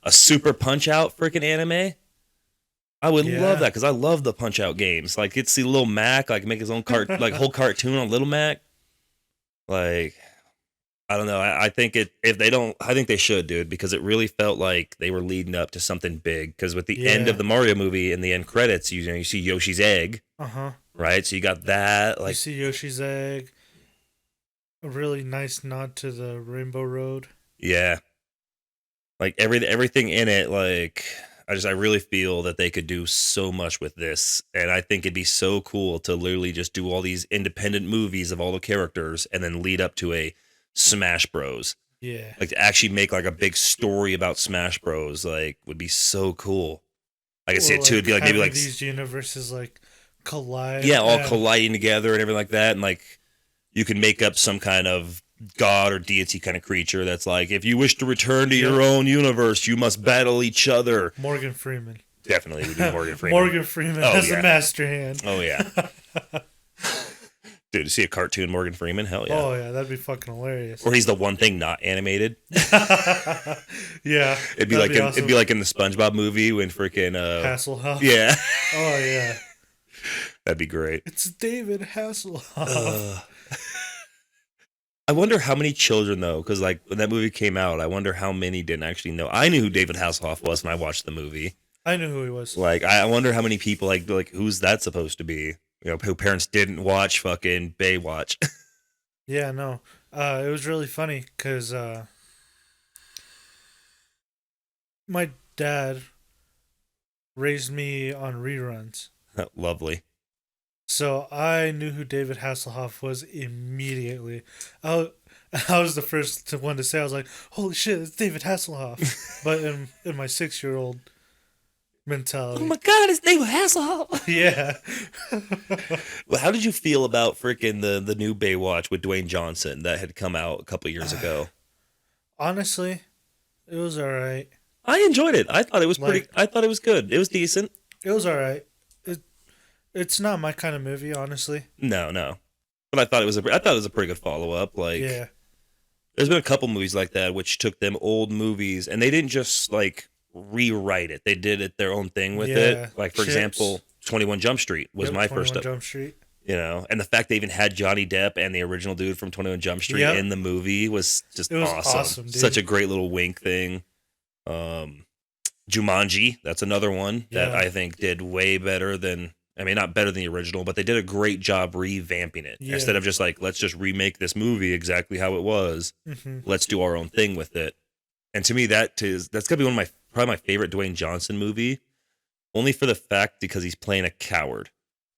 a Super Punch-Out freaking anime. I would love that, because I love the Punch-Out games. Like, it's the Little Mac, like, make his own whole cartoon on Little Mac. Like, I don't know. I think I think they should, dude, because it really felt like they were leading up to something big. Because with the end of the Mario movie, in the end credits, you see Yoshi's egg. Right? So you got that. Like, you see Yoshi's egg. A really nice nod to the Rainbow Road. Yeah. Like, everything in it, like, I really feel that they could do so much with this. And I think it'd be so cool to literally just do all these independent movies of all the characters and then lead up to a Smash Bros. Yeah. Like, to actually make like a big story about Smash Bros. Like, would be so cool. I could see it too. It'd be like maybe like these universes like collide. Yeah, all colliding together and everything like that. And like, you can make up some kind of god or deity kind of creature that's like, if you wish to return to your own universe, you must battle each other. Morgan Freeman. Definitely would be Morgan Freeman. Morgan Freeman has a master hand. Oh, yeah. Dude, to see a cartoon Morgan Freeman? Hell yeah. Oh, yeah, that'd be fucking hilarious. Or he's the one thing not animated. Yeah. It'd be like awesome. It'd be like in the SpongeBob movie when freaking Hasselhoff. Yeah. Oh, yeah. That'd be great. It's David Hasselhoff. I wonder how many children though, because like when that movie came out, I wonder how many didn't actually know. I knew who David Hasselhoff was when I watched the movie. I knew who he was. Like I wonder how many people like who's that supposed to be? You know, who parents didn't watch fucking Baywatch. Yeah, no. It was really funny because my dad raised me on reruns. Lovely. So I knew who David Hasselhoff was immediately. I, I was the first one to say, I was like, holy shit, it's David Hasselhoff. But in my 6-year-old mentality. Oh my god, it's David Hasselhoff. Yeah. Well, how did you feel about freaking the new Baywatch with Dwayne Johnson that had come out a couple years ago? Honestly, it was alright. I enjoyed it. I thought it was Like- I thought it was good. It was decent. It was alright. It's not my kind of movie, honestly. No. But I thought it was a pretty good follow up. Like, Yeah. there's been a couple movies like that which took them old movies and they didn't just like rewrite it. They did it their own thing with Yeah. it. Like for Chips. example, 21 Jump Street was Yep, my 21 first up. Jump Street. You know, and the fact they even had Johnny Depp and the original dude from 21 Jump Street Yep. in the movie was just It was awesome. awesome, dude. Such a great little wink thing. Jumanji, that's another one that Yeah. I think did way better than, I mean, not better than the original, but they did a great job revamping it. Yeah. Instead of just like, let's just remake this movie exactly how it was. Mm-hmm. Let's do our own thing with it. And to me, that's gotta be one of my, probably my favorite Dwayne Johnson movie, only for the fact because he's playing a coward.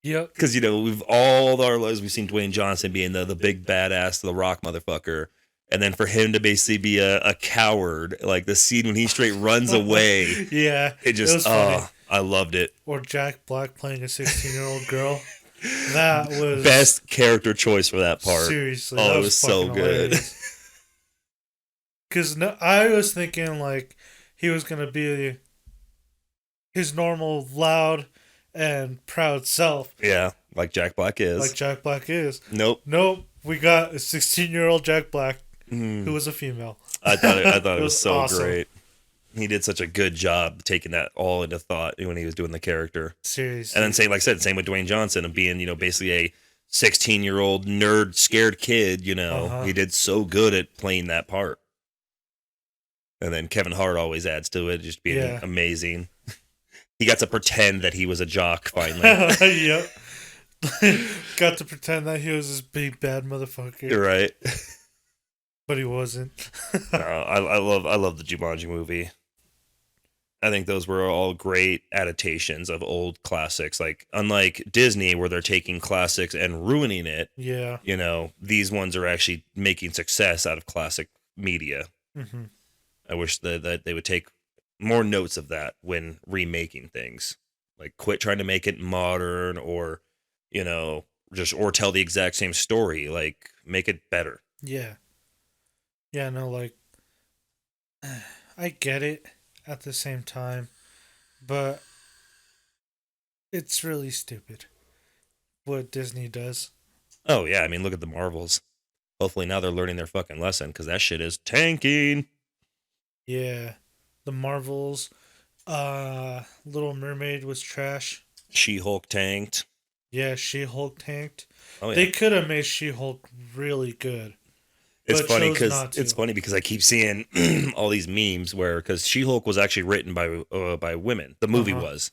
Yep. Because, you know, we've all our lives, we've seen Dwayne Johnson being the big badass, the rock motherfucker. And then for him to basically be a coward, like the scene when he straight runs away, Yeah. it just, was funny. I loved it. Or Jack Black playing a 16-year-old girl. That was Best character choice for that part. Seriously. Oh, that it was so fucking good. Because I was thinking like he was gonna be his normal loud and proud self, Yeah, like Jack Black is. like Jack Black is. Nope. We got a 16-year-old Jack Black Mm. who was a female. I thought it It was was so awesome. great. He did such a good job taking that all into thought when he was doing the character. Seriously. And then same, like I said, same with Dwayne Johnson and being, you know, basically a 16-year-old nerd, scared kid, you know. Uh-huh. He did so good at playing that part. And then Kevin Hart always adds to it, just being Yeah. amazing. He got to pretend that he was a jock finally. Yep. Got to pretend that he was this big bad motherfucker, You're right. but he wasn't. No, I love the Jumanji movie. I think those were all great adaptations of old classics. Like, unlike Disney, where they're taking classics and ruining it, Yeah. you know, these ones are actually making success out of classic media. Mm-hmm. I wish that they would take more notes of that when remaking things. Like, quit trying to make it modern or, you know, or tell the exact same story. Like, make it better. Yeah. Yeah, no, like, I get it at the same time, but it's really stupid what Disney does. Oh, yeah. I mean, look at the Marvels. Hopefully now they're learning their fucking lesson because that shit is tanking. Yeah. The Marvels, Little Mermaid was trash. She-Hulk tanked. Yeah, She-Hulk tanked. Oh, yeah. They could have made She-Hulk really good. It's but funny chose because not to. I keep seeing all these memes because She-Hulk was actually written by women. The movie Uh-huh. was.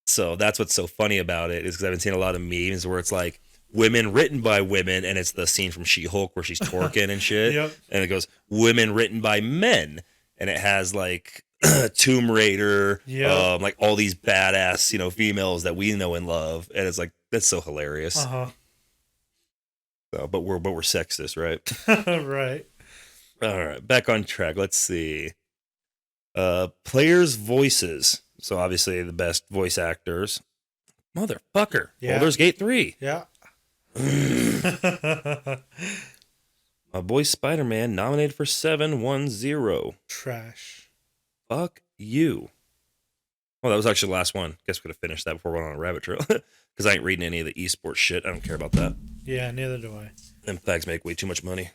So that's what's so funny about it is because I've been seeing a lot of memes where it's like women written by women and it's the scene from She-Hulk where she's twerking and shit. Yep. And it goes women written by men and it has like Tomb Raider, Yep. like all these badass, you know, females that we know and love. And it's like, that's so hilarious. Uh-huh. So, but we're sexist, right? Right. All right, back on track. Let's see. Players' voices. So obviously the best voice actors. Motherfucker. Yeah. Baldur's Gate 3. Yeah. My boy Spider-Man nominated for 710. Trash. Fuck you. Oh, that was actually the last one. Guess we could have finished that before we went on a rabbit trail. Because I ain't reading any of the esports shit. I don't care about that. Yeah, neither do I. Them fags make way too much money.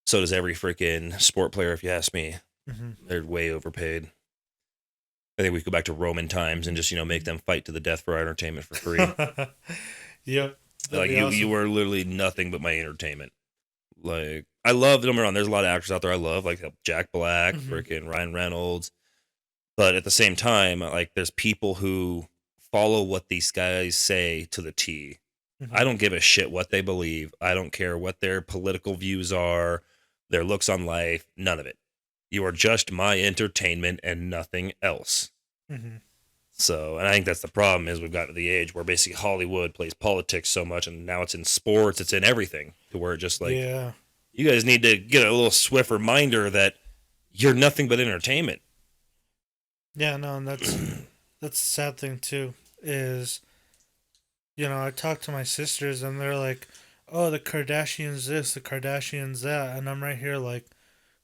So does every freaking sport player, if you ask me. Mm-hmm. They're way overpaid. I think we could go back to Roman times and just, you know, make them fight to the death for our entertainment for free. Yep. That'd Like be you awesome. were literally nothing but my entertainment. Like, I love, don't get me wrong, there's a lot of actors out there I love, like Jack Black, Mm-hmm. freaking Ryan Reynolds. But at the same time, like, there's people who follow what these guys say to the T. Mm-hmm. I don't give a shit what they believe. I don't care what their political views are, their looks on life, none of it. You are just my entertainment and nothing else. Mm-hmm. So, and I think that's the problem is we've got to the age where basically Hollywood plays politics so much, and now it's in sports, it's in everything, to where it just like, Yeah. you guys need to get a little swift reminder that you're nothing but entertainment. Yeah, no, and that's the sad thing too, is I talk to my sisters and they're like, oh, the Kardashians this, the Kardashians that, and I'm right here like,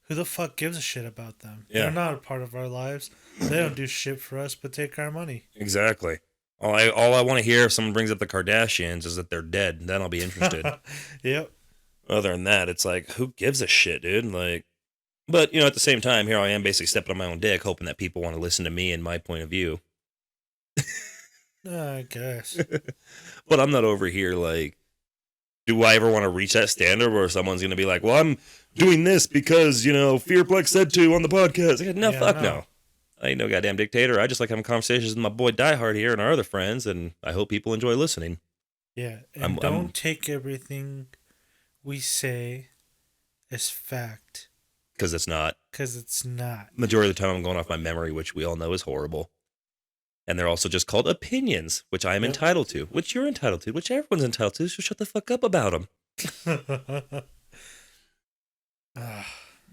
who the fuck gives a shit about them? Yeah. They're not a part of our lives. They don't do shit for us but take our money. Exactly. All I want to hear if someone brings up the Kardashians is that they're dead. Then I'll be interested. Yep. Other than that, it's like, who gives a shit, dude? Like, but at the same time, here I am basically stepping on my own dick, hoping that people want to listen to me and my point of view. I guess. But I'm not over here like, do I ever want to reach that standard where someone's gonna be like, well, I'm doing this because Fearplex said to on the podcast? Like, no, Yeah, fuck no. no. I ain't no goddamn dictator. I just like having conversations with my boy Diehard here and our other friends, and I hope people enjoy listening. Yeah, and I'm- don't take everything we say as fact, Because it's not. because it's not. Majority of the time, I'm going off my memory, which we all know is horrible. And they're also just called opinions, which I am Yep. entitled to, which you're entitled to, which everyone's entitled to. So shut the fuck up about them.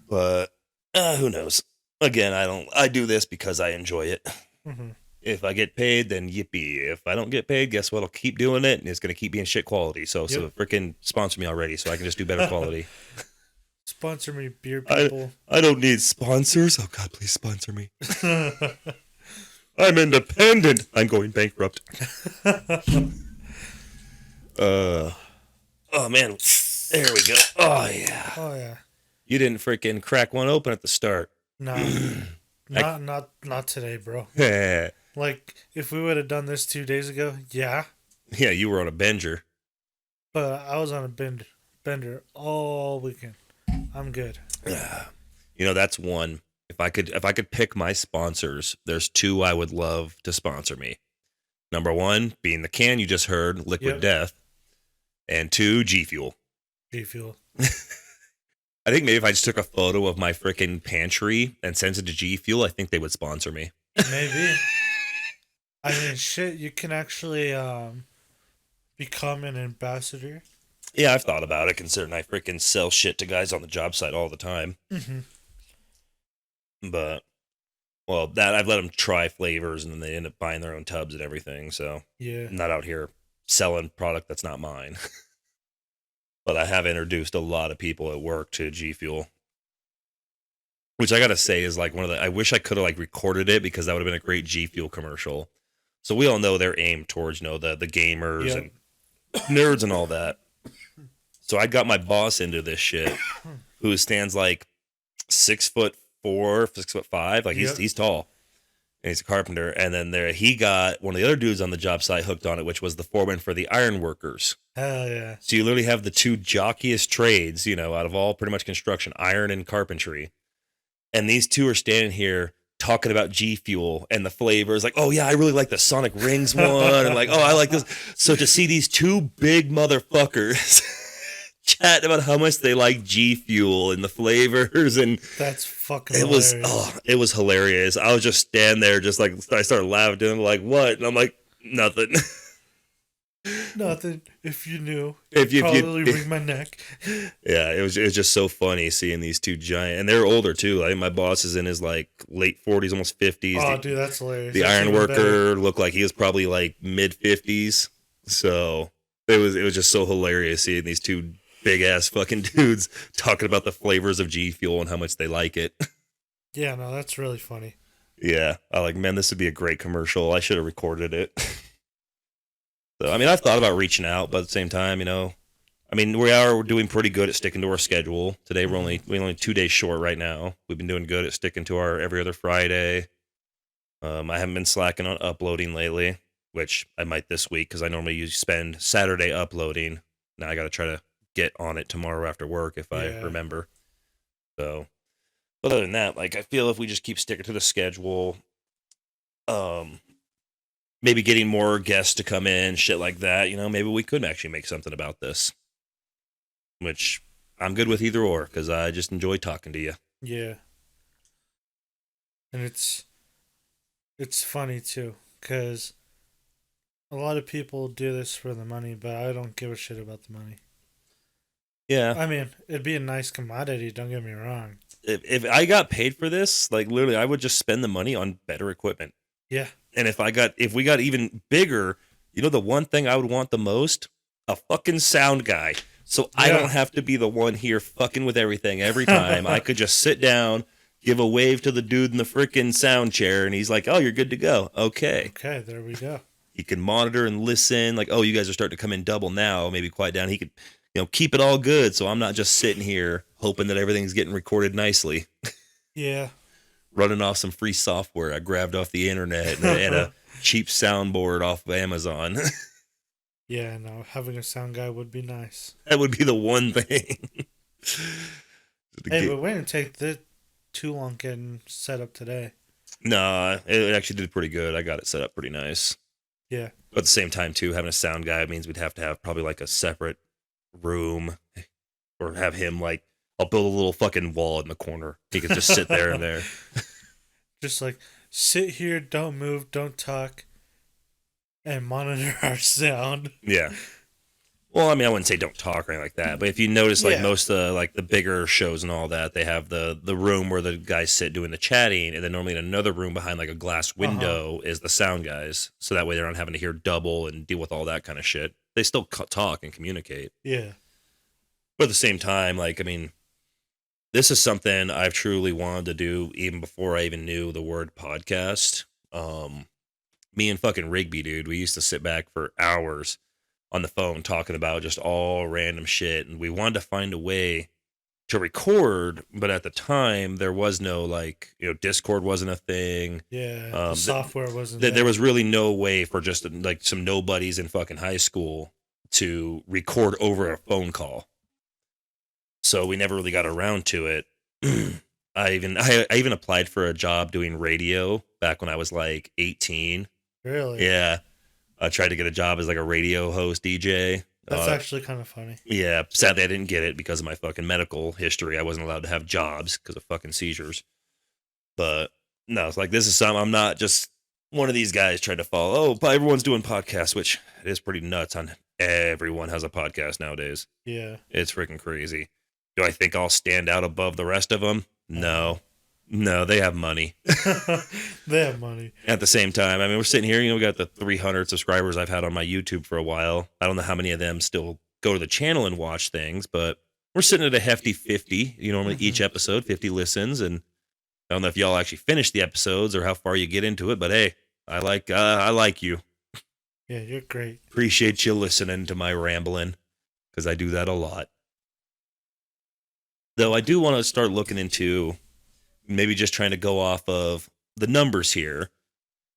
But who knows? Again, I do this because I enjoy it. Mm-hmm. If I get paid, then yippee. If I don't get paid, guess what? I'll keep doing it, and it's going to keep being shit quality. So freaking sponsor me already, so I can just do better quality. Sponsor me, beer people. I don't need sponsors. Oh God, please sponsor me. I'm independent. I'm going bankrupt. Oh man, there we go. Oh yeah. Oh yeah. You didn't freaking crack one open at the start. No. Not today, bro. Yeah, Like, if we would have done this 2 days ago, yeah. you were on a benger. But I was on a bender all weekend. I'm good. That's one. If I could pick my sponsors, there's two I would love to sponsor me. Number one being the can you just heard, Liquid Yep. Death, and two, G Fuel. G Fuel. I think maybe if I just took a photo of my freaking pantry and sent it to G Fuel, I think they would sponsor me. Maybe. I mean, shit, you can actually become an ambassador. Yeah, I've thought about it, considering I freaking sell shit to guys on the job site all the time. Mm-hmm. But, well, that I've let them try flavors, and then they end up buying their own tubs and everything. So Yeah. I'm not out here selling product that's not mine. But I have introduced a lot of people at work to G Fuel, which I gotta say is like one of the. I wish I could have like recorded it, because that would have been a great G Fuel commercial. So we all know they're aimed towards the gamers Yep. and nerds and all that. So I got my boss into this shit, who stands like 6'4", 6'5", like Yep. he's tall, and he's a carpenter. And then he got one of the other dudes on the job site hooked on it, which was the foreman for the iron workers. Hell yeah. So you literally have the two jockiest trades, out of all pretty much construction, iron and carpentry. And these two are standing here talking about G Fuel and the flavors. Like, oh yeah, I really like the Sonic Rings one. And like, oh, I like this. So to see these two big motherfuckers chat about how much they like G Fuel and the flavors, and That's fucking it hilarious. was hilarious. I was just standing there, just like, I started laughing, like, what? And I'm like, nothing. Nothing. If you knew, If you- probably wring my neck. Yeah, it was just so funny seeing these two giant, and they're older too. I think my boss is in his like late 40s, almost 50s. Oh, dude, that's hilarious. The That's iron even better. worker looked like he was probably like mid 50s. So it was just so hilarious seeing these two big ass fucking dudes talking about the flavors of G Fuel and how much they like it. Yeah, no, that's really funny. Yeah, I like, man, this would be a great commercial. I should have recorded it. So I mean, I've thought about reaching out, but at the same time, I mean, we're doing pretty good at sticking to our schedule. Today we're only 2 days short right now. We've been doing good at sticking to our every other Friday. I haven't been slacking on uploading lately, which I might this week, because I normally spend Saturday uploading. Now I got to try to get on it tomorrow after work if I Yeah. remember. So, but other than that, like I feel if we just keep sticking to the schedule, maybe getting more guests to come in, shit like that, maybe we could actually make something about this. Which I'm good with either or because I just enjoy talking to you. Yeah. And it's funny too because a lot of people do this for the money, but I don't give a shit about the money. Yeah. I mean, it'd be a nice commodity, don't get me wrong. If I got paid for this, like literally, I would just spend the money on better equipment. Yeah. And if we got even bigger, the one thing I would want the most, a fucking sound guy. So I don't have to be the one here fucking with everything every time. I could just sit down, give a wave to the dude in the freaking sound chair, and he's like, "Oh, you're good to go." Okay. Okay, there we go. He can monitor and listen. Like, "Oh, you guys are starting to come in double now. Maybe quiet down." He could, keep it all good. So I'm not just sitting here hoping that everything's getting recorded nicely. Yeah. Running off some free software I grabbed off the internet and a cheap soundboard off of Amazon. Yeah, no, having a sound guy would be nice. That would be the one thing. Hey, but we didn't take too long getting set up today. Nah, it actually did pretty good. I got it set up pretty nice. Yeah. But at the same time, too, having a sound guy means we'd have to have probably like a separate room or have him like, I'll build a little fucking wall in the corner. He could just sit there and there. Just like, sit here, don't move, don't talk, and monitor our sound. Yeah. Well, I mean, I wouldn't say don't talk or anything like that, but if you notice, like most of the bigger shows and all that, they have the room where the guys sit doing the chatting, and then normally in another room behind like a glass window is the sound guys, so that way they're not having to hear double and deal with all that kind of shit. They still talk and communicate. Yeah. But at the same time, like, I mean, this is something I've truly wanted to do even before I even knew the word podcast. Me and fucking Rigby, dude, we used to sit back for hours on the phone talking about just all random shit, and we wanted to find a way to record, but at the time there was no Discord wasn't a thing. Yeah, the software wasn't there was really no way for just like some nobodies in fucking high school to record over a phone call. So we never really got around to it. I even applied for a job doing radio back when I was like 18. Really? Yeah. I tried to get a job as like a radio host DJ. That's actually kind of funny. Yeah. Sadly, I didn't get it because of my fucking medical history. I wasn't allowed to have jobs because of fucking seizures. But no, it's like, this is something. I'm not just one of these guys trying to follow. Oh, everyone's doing podcasts, which it is pretty nuts on everyone has a podcast nowadays. Yeah. It's freaking crazy. Do I think I'll stand out above the rest of them? No. No, they have money. They have money. At the same time, I mean, we're sitting here, we got the 300 subscribers I've had on my YouTube for a while. I don't know how many of them still go to the channel and watch things, but we're sitting at a hefty 50, normally each episode, 50 listens. And I don't know if y'all actually finish the episodes or how far you get into it, but hey, I like you. Yeah, you're great. Appreciate you listening to my rambling because I do that a lot. Though I do want to start looking into maybe just trying to go off of the numbers here,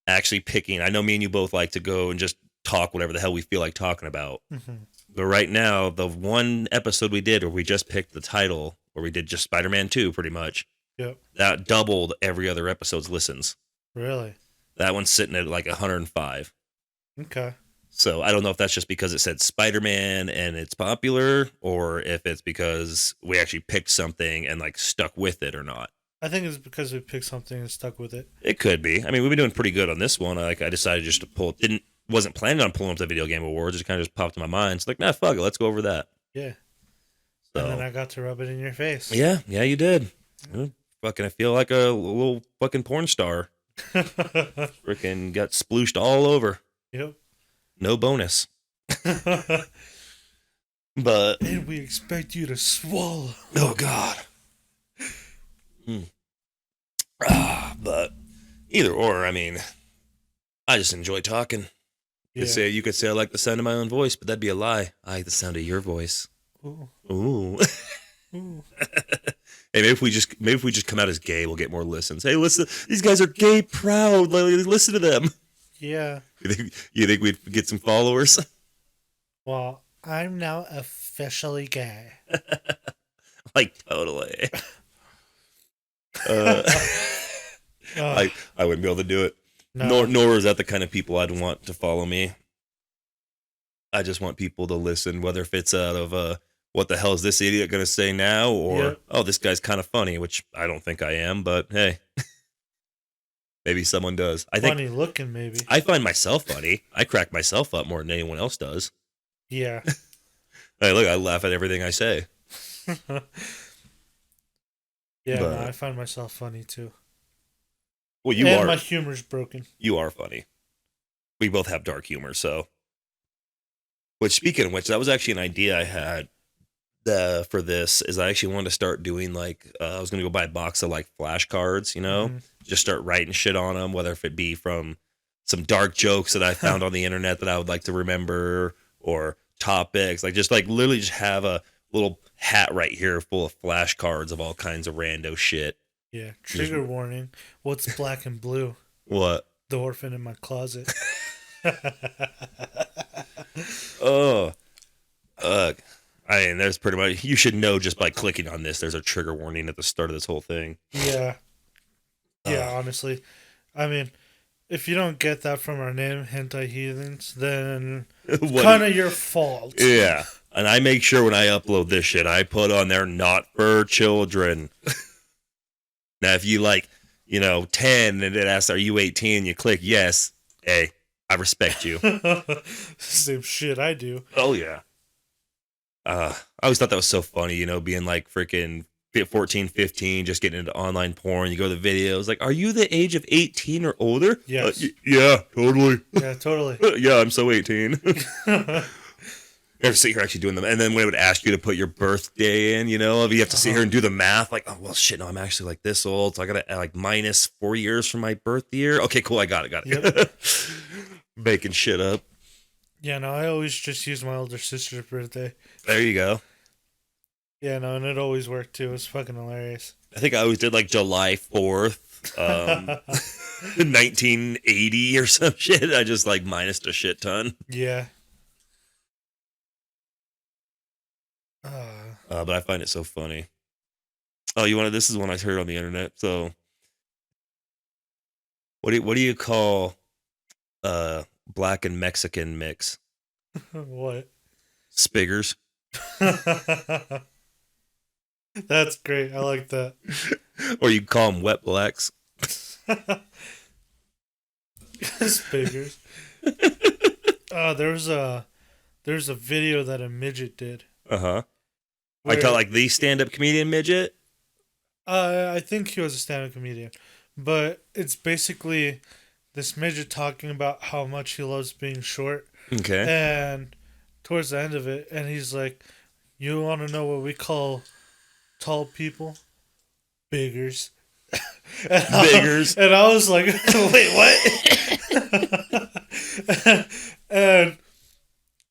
actually picking. I know me and you both like to go and just talk whatever the hell we feel like talking about. Mm-hmm. But right now, the one episode we did where we just picked the title, where we did just Spider-Man 2 pretty much, yep, that doubled every other episode's listens. Really? That one's sitting at like 105. Okay. So I don't know if that's just because it said Spider-Man and it's popular, or if it's because we actually picked something and like stuck with it or not. I think it's because we picked something and stuck with it. It could be. I mean, we've been doing pretty good on this one. I decided just to pull. Wasn't planning on pulling up the Video Game Awards. It kind of just popped in my mind. It's like, nah, fuck it. Let's go over that. Yeah. So, and then I got to rub it in your face. Yeah, you did. Fucking, I feel like a little fucking porn star. Freaking got splooshed all over. Yep. No bonus. But. And we expect you to swallow. Oh, God. But either or, I mean, I just enjoy talking. You could say I like the sound of my own voice, but that'd be a lie. I like the sound of your voice. Ooh. Ooh. Ooh. Hey, maybe if we just come out as gay, we'll get more listens. Hey, listen, these guys are gay proud. Listen to them. Yeah. You think we'd get some followers? Well, I'm now a officially gay. Like, totally. Uh, I wouldn't be able to do it. No. Nor is that the kind of people I'd want to follow me. I just want people to listen, whether if it's out of what the hell is this idiot going to say now, or oh, this guy's kind of funny, which I don't think I am, but hey, maybe someone does. I think funny looking, maybe. I find myself funny. I crack myself up more than anyone else does. Yeah. Hey, look, I laugh at everything I say. Yeah, no, I find myself funny too. Well, you are. My humor's broken. You are funny. We both have dark humor, so. Which, speaking of which, that was actually an idea I had for this. Is I actually wanted to start doing like I was gonna go buy a box of like flashcards, just start writing shit on them, whether if it be from some dark jokes that I found on the internet that I would like to remember, or topics, like literally just have a little hat right here full of flashcards of all kinds of rando shit. Yeah. Trigger warning. What's black and blue? What? The orphan in my closet. Oh. I mean, there's pretty much, you should know just by clicking on this, there's a trigger warning at the start of this whole thing. Yeah. Yeah, honestly. I mean, if you don't get that from our name, Hentai Heathens, then it's kind of your fault. Yeah. And I make sure when I upload this shit, I put on there not for children. Now, if you 10 and it asks, are you 18? You click yes. Hey, I respect you. Same shit I do. Oh, yeah. I always thought that was so funny, being like freaking 14, 15, just getting into online porn. You go to the videos, like, are you the age of 18 or older? Yes. Yeah, totally. Yeah, totally. Yeah, I'm so 18. You have to sit here actually doing them. And then when it would ask you to put your birthday in, you have to sit here and do the math. Like, oh, well, shit, no, I'm actually like this old. So I got to like minus 4 years from my birth year. Okay, cool. I got it. Yep. Making shit up. Yeah, no, I always just use my older sister's birthday. There you go. Yeah, no, and it always worked too. It was fucking hilarious. I think I always did like July 4th, 1980 or some shit. I just like minused a shit ton. Yeah. But I find it so funny. Oh, this is one I heard on the internet. So, what do you call black and Mexican mix? What? Spiggers. That's great. I like that. Or you call them wet blacks. Spiggers. There's a video that a midget did. Uh-huh. I call like the stand-up comedian midget? I think he was a stand-up comedian. But it's basically this midget talking about how much he loves being short. Okay. And towards the end of it, and he's like, you want to know what we call tall people? Biggers. Biggers. And I was like, wait, what? And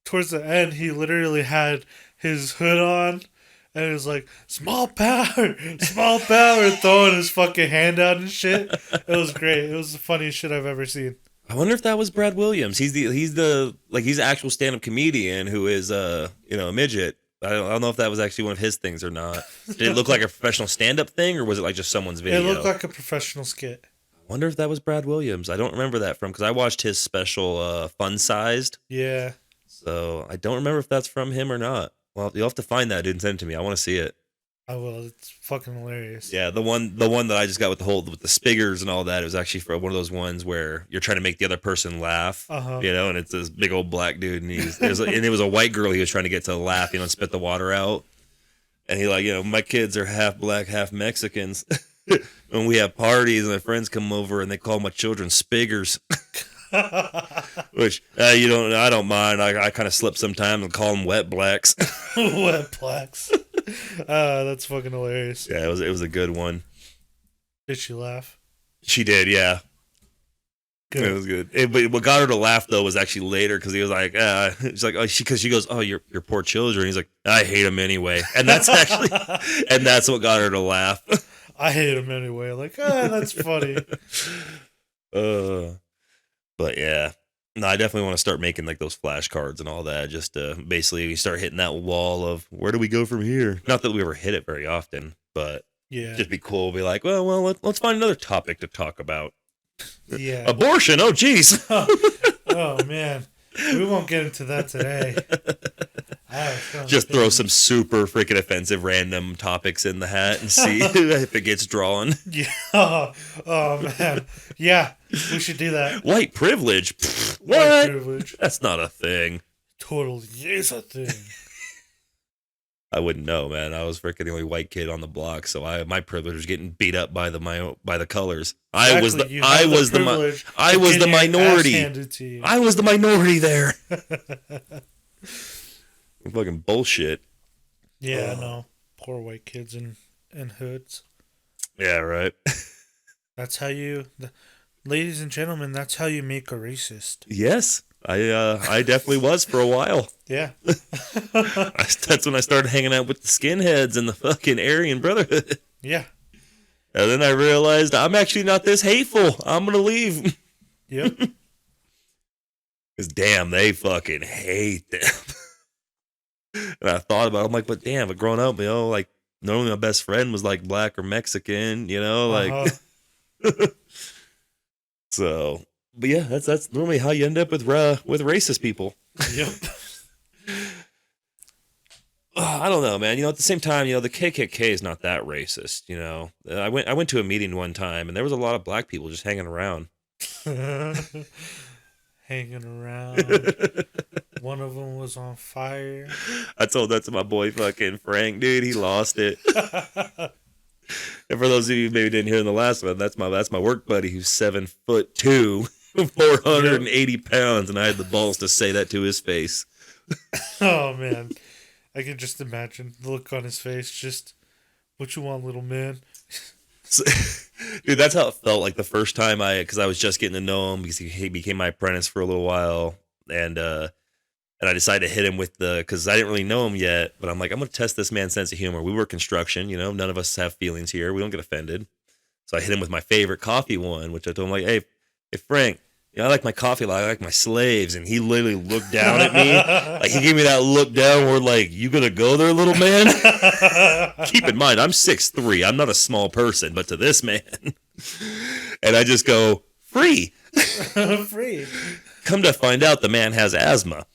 towards the end, he literally had his hood on, and it was like, small power, throwing his fucking hand out and shit. It was great. It was the funniest shit I've ever seen. I wonder if that was Brad Williams. He's the actual stand-up comedian who is a midget. I don't know if that was actually one of his things or not. Did it look like a professional stand-up thing, or was it like just someone's video? It looked like a professional skit. I wonder if that was Brad Williams. I don't remember that because I watched his special Fun Sized. Yeah. So I don't remember if that's from him or not. Well, you'll have to find that and send it to me. I want to see it. I will. It's fucking hilarious. Yeah, the one that I just got with the spiggers and all that, it was actually for one of those ones where you're trying to make the other person laugh, and it's this big old black dude, and it was a white girl he was trying to get to laugh, and spit the water out, and he my kids are half black, half Mexicans. When we have parties and my friends come over and they call my children spiggers. Which I don't mind. I kind of slip sometimes and call them wet blacks. Wet blacks. That's fucking hilarious. Yeah, it was a good one. Did she laugh? She did, yeah. Good. It was good. But what got her to laugh though was actually later because he was like, she's like, because she goes, oh, your poor children. He's like, I hate them anyway, and that's what got her to laugh. I hate them anyway. Like, that's funny. But yeah, No, I definitely want to start making like those flashcards and all that. Just basically we start hitting that wall of where do we go from here? Not that we ever hit it very often, but Yeah. just be cool. Be like, let's find another topic to talk about. Yeah. Abortion. Oh, jeez. Oh man, we won't get into that today. Just throw some super freaking offensive random topics in the hat and see if it gets drawn. Yeah. Oh man. Yeah, we should do that. White privilege. Pfft, what? White privilege. That's not a thing. Totally is a thing. I wouldn't know, man. I was freaking the only white kid on the block, so my privilege was getting beat up by the colors. I was the minority. I was the minority there. Fucking bullshit. Yeah, no. Poor white kids in hoods. Yeah, right. That's how ladies and gentlemen, that's how you make a racist. Yes. I definitely was for a while. Yeah. That's when I started hanging out with the skinheads and the fucking Aryan Brotherhood. Yeah. And then I realized I'm actually not this hateful. I'm going to leave. Yep. Because damn, they fucking hate them. And I thought about it. I'm like, but damn, but growing up, like normally my best friend was like black or Mexican, like. So, but yeah, that's normally how you end up with racist people. Yep. I don't know, man. At the same time, the KKK is not that racist. I went to a meeting one time, and there was a lot of black people just hanging around. Hanging around. One of them was on fire. I told that to my boy fucking Frank, dude. He lost it. And for those of you who maybe didn't hear in the last one, that's my work buddy who's 7'2", 480 pounds, and I had the balls to say that to his face. Oh man, I can just imagine the look on his face. Just, what you want, little man? So, dude, that's how it felt like the first time because I was just getting to know him because he became my apprentice for a little while, and I decided to hit him because I didn't really know him yet, but I'm like, I'm going to test this man's sense of humor. We work construction, none of us have feelings here. We don't get offended. So I hit him with my favorite coffee one, which I told him like, hey Frank, I like my coffee, I like my slaves. And he literally looked down at me. Like he gave me that look down where like, you going to go there, little man? Keep in mind, I'm 6'3". I'm not a small person, but to this man. And I just go, free. Free. Come to find out the man has asthma.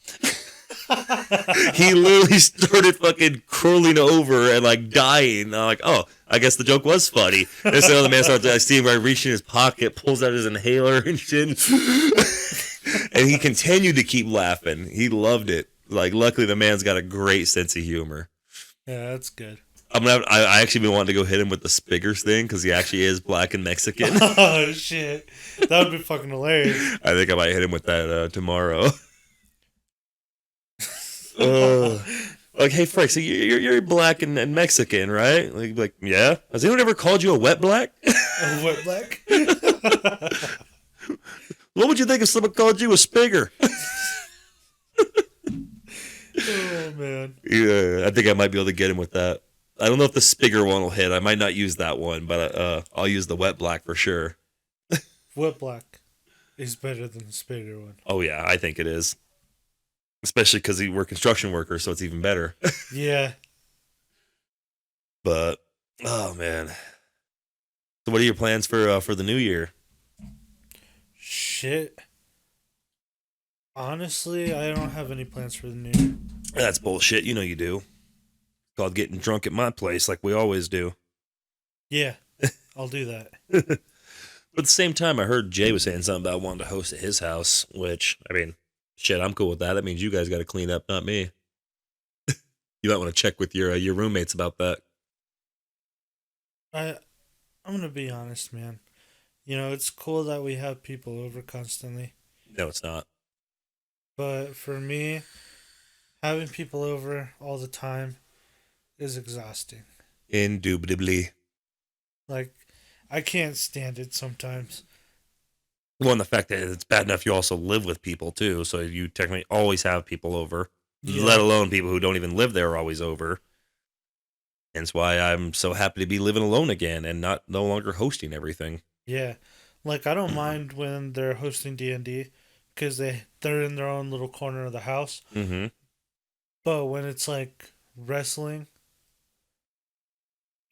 He literally started fucking curling over and like dying. I'm like, oh, I guess the joke was funny. And so the man starts, I see him right reaching in his pocket, pulls out his inhaler and shit. And he continued to keep laughing. He loved it. Like, luckily the man's got a great sense of humor. Yeah, that's good. I actually been wanting to go hit him with the Spiggers thing because he actually is black and Mexican. Oh shit, that would be fucking hilarious. I think I might hit him with that tomorrow. Like, hey Frank, so you're black and Mexican, right? Like, yeah. Has anyone ever called you a wet black? A wet black? What would you think if someone called you a Spigger? Oh man. Yeah, I think I might be able to get him with that. I don't know if the Spigger one will hit. I might not use that one, but I'll use the wet black for sure. Wet black is better than the Spigger one. Oh yeah, I think it is. Especially because we're construction workers, so it's even better. Yeah. But, oh man. So what are your plans for the new year? Shit. Honestly, I don't have any plans for the new year. That's bullshit. You know you do. Called getting drunk at my place like we always do. Yeah, I'll do that. But at the same time, I heard Jay was saying something about wanting to host at his house, which, I mean, shit, I'm cool with that. That means you guys got to clean up, not me. You might want to check with your roommates about that. I'm gonna be honest, man. It's cool that we have people over constantly. No, it's not. But for me, having people over all the time is exhausting. Indubitably. Like, I can't stand it sometimes. Well, and the fact that it's bad enough you also live with people, too, so you technically always have people over, let alone people who don't even live there are always over. Hence why I'm so happy to be living alone again and no longer hosting everything. Yeah. Like, I don't mind when they're hosting D&D, because they're in their own little corner of the house. Mm-hmm. But when it's like wrestling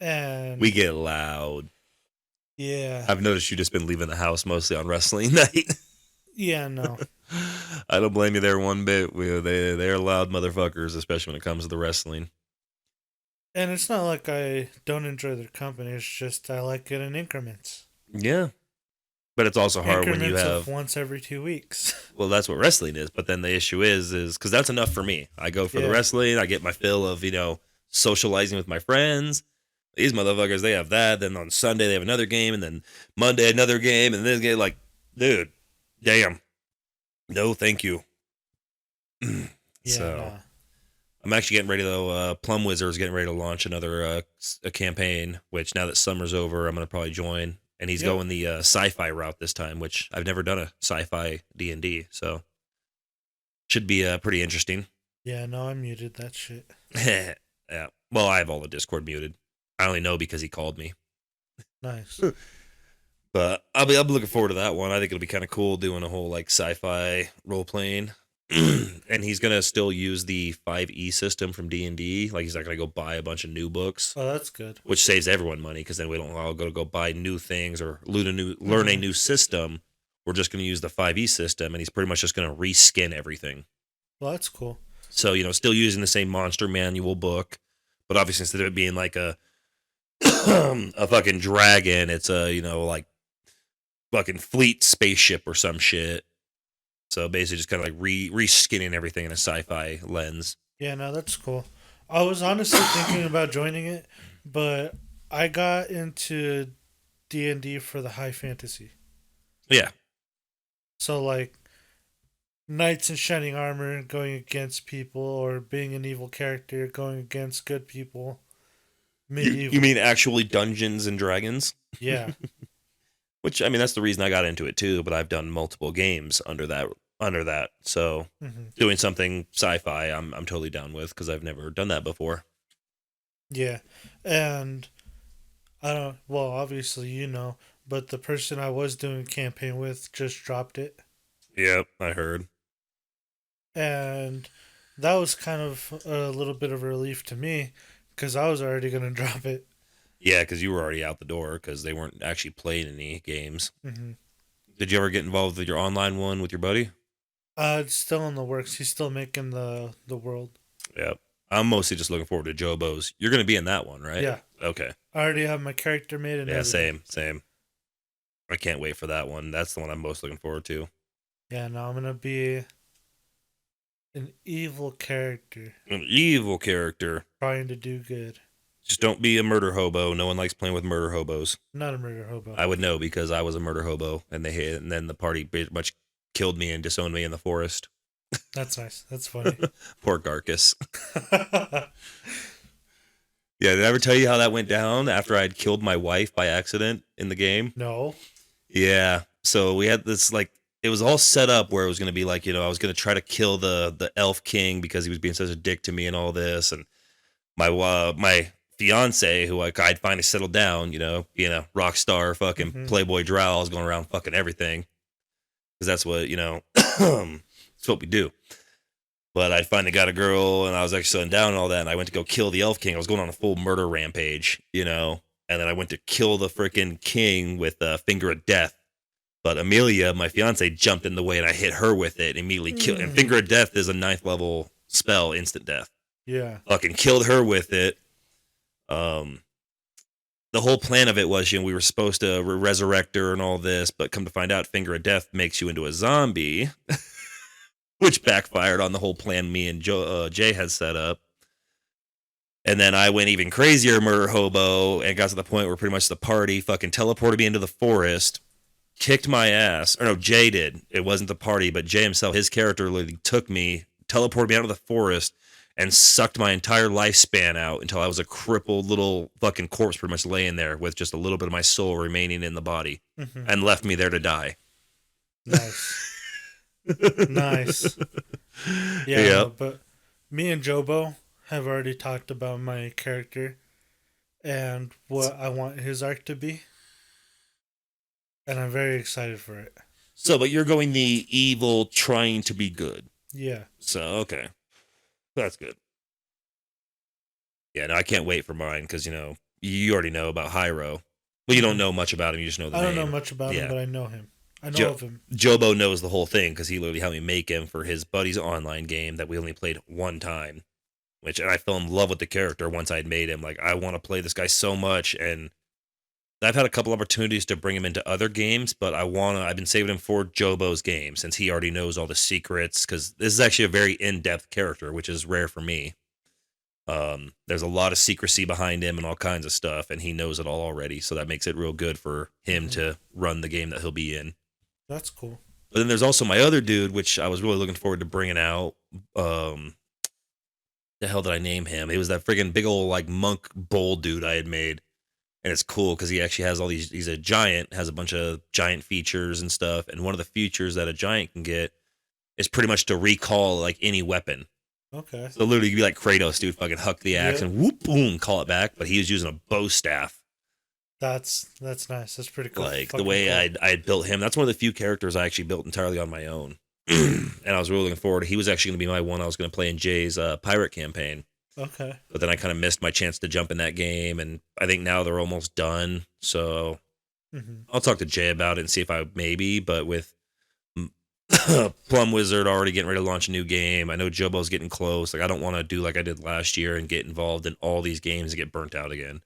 We and get loud. yeah, I've noticed you just been leaving the house mostly on wrestling night. yeah, no, I don't blame you there one bit. They're loud motherfuckers, especially when it comes to the wrestling. and it's not like I don't enjoy their company. It's just I like it in increments, Yeah, but it's also hard when you increments of have. once every 2 weeks. Well, that's what wrestling is. But then the issue is because that's enough for me. I go for the Yeah, wrestling. I get my fill of socializing with my friends. These motherfuckers, they have that. Then on Sunday they have another game, and then Monday another game, and then get like, dude, damn, no, thank you. yeah, So nah, I'm actually getting ready though. Plum Wizard is getting ready to launch another a campaign. Which now that summer's over, I'm gonna probably join. And he's yep, going the sci-fi route this time, which I've never done a sci-fi D&D, so should be pretty interesting. yeah, no, I muted that shit. Yeah. Well, I have all the Discord muted. I only know because he called me. Nice. But I'll be looking forward to that one. I think it'll be kind of cool doing a whole like sci-fi role playing. And he's gonna still use the 5e system from D&D. Like he's not gonna go buy a bunch of new books, Oh, that's good. which saves everyone money because then we don't all go buy new things or learn a Mhm. new system. We're just gonna use the 5e system, and he's pretty much just gonna reskin everything. Well, that's cool. So still using the same monster manual book, but obviously instead of it being like a a fucking dragon, it's a like fucking fleet spaceship or some shit. So basically, just kind of like reskinning everything in a sci-fi lens. Yeah, no, that's cool. I was honestly thinking about joining it, but I got into D&D for the high fantasy. Yeah, So like knights in shining armor going against people, or being an evil character going against good people. you Medieval. mean actually Dungeons and Dragons? Yeah. Which I mean, that's the reason I got into it too. But I've done multiple games under that. So Hmm. doing something sci-fi, I'm totally down with because I've never done that before. Yeah. And I don't, well, obviously you know, but the person I was doing a campaign with just dropped it. Yep, I heard. And that was kind of a little bit of a relief to me because I was already going to drop it. Yeah, because you were already out the door because they weren't actually playing any games. Hmm. Did you ever get involved with your online one with your buddy? It's still in the works. He's still making the world. Yep. I'm mostly just looking forward to Jobo's. You're going to be in that one, right? Yeah. Okay. I already have my character made and Yeah, everything. same. I can't wait for that one. That's the one I'm most looking forward to. Yeah, now I'm going to be an evil character An evil character. trying to do good. Just don't be a murder hobo. No one likes playing with murder hobos. Not a murder hobo. I would know because I was a murder hobo, and and then the party pretty much killed me and disowned me in the forest. That's nice. That's funny. Poor Garcus. Yeah, did I ever tell you how that went down after I'd killed my wife by accident in the game? No. Yeah. So we had this like it was all set up where it was going to be like I was going to try to kill the elf king because he was being such a dick to me and all this, and my fiance who I'd finally settled down, being a rock star, fucking Hmm. playboy drow, I was going around fucking everything because that's what that's what we do. But I finally got a girl, and I was actually settling down and all that, and I went to go kill the elf king. I was going on a full murder rampage, and then I went to kill the freaking king with a finger of death. But Amelia, my fiance, jumped in the way, and I hit her with it and immediately killed. And finger of death is a 9th level spell, instant death. Yeah. Fucking killed her with it. The whole plan of it was, we were supposed to resurrect her and all this, but come to find out, finger of death makes you into a zombie, which backfired on the whole plan me and Jay had set up. And then I went even crazier murder hobo and got to the point where pretty much the party fucking teleported me into the forest, kicked my ass. Or no, Jay did. It wasn't the party, but Jay himself, his character literally took me, teleported me out of the forest, and sucked my entire lifespan out until I was a crippled little fucking corpse pretty much laying there with just a little bit of my soul remaining in the body, Hmm. and left me there to die. Nice. Nice. Yeah, Yep. but me and Jobo have already talked about my character and what I want his arc to be. And I'm very excited for it. So, but you're going the evil, trying to be good. Yeah. So, okay. That's good. Yeah, no, I can't wait for mine because, you already know about Hyro. Well, you don't know much about him. You just know the I name. don't know much about him, but I know him. I know of him. Jobo knows the whole thing because he literally helped me make him for his buddy's online game that we only played one time. And I fell in love with the character once I'd made him. Like, I want to play this guy so much, and I've had a couple opportunities to bring him into other games, but I've been saving him for Jobo's game since he already knows all the secrets, because this is actually a very in-depth character, which is rare for me. There's a lot of secrecy behind him and all kinds of stuff, and he knows it all already, so that makes it real good for him to run the game that he'll be in. That's cool. But then there's also my other dude, which I was really looking forward to bringing out. The hell did I name him? It was that friggin' big old like monk bull dude I had made. And it's cool because he actually has all these, he's a giant, has a bunch of giant features and stuff. And one of the features that a giant can get is pretty much to recall like any weapon. Okay. So literally you could be like Kratos, dude, fucking huck the axe and whoop, boom, call it back. But he was using a bow staff. That's nice. That's pretty cool. Like the way I had built him. That's one of the few characters I actually built entirely on my own. And I was really looking forward. He was actually going to be my one I was going to play in Jay's pirate campaign. Okay. But then I kind of missed my chance to jump in that game, and I think now they're almost done. So I'll talk to Jay about it and see if I maybe. But with Plum Wizard already getting ready to launch a new game, I know Jobo's getting close. Like I don't want to do like I did last year and get involved in all these games and get burnt out again.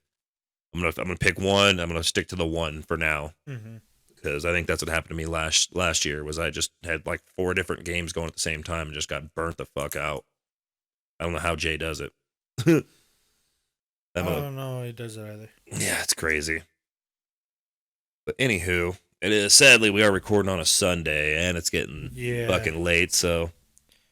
I'm gonna pick one. I'm gonna stick to the one for now because I think that's what happened to me last year. Was I just had like 4 different games going at the same time and just got burnt the fuck out. I don't know how Jay does it. I don't know how he does it either. Yeah, it's crazy. But anywho, it is sadly we are recording on a Sunday and it's getting fucking late. So,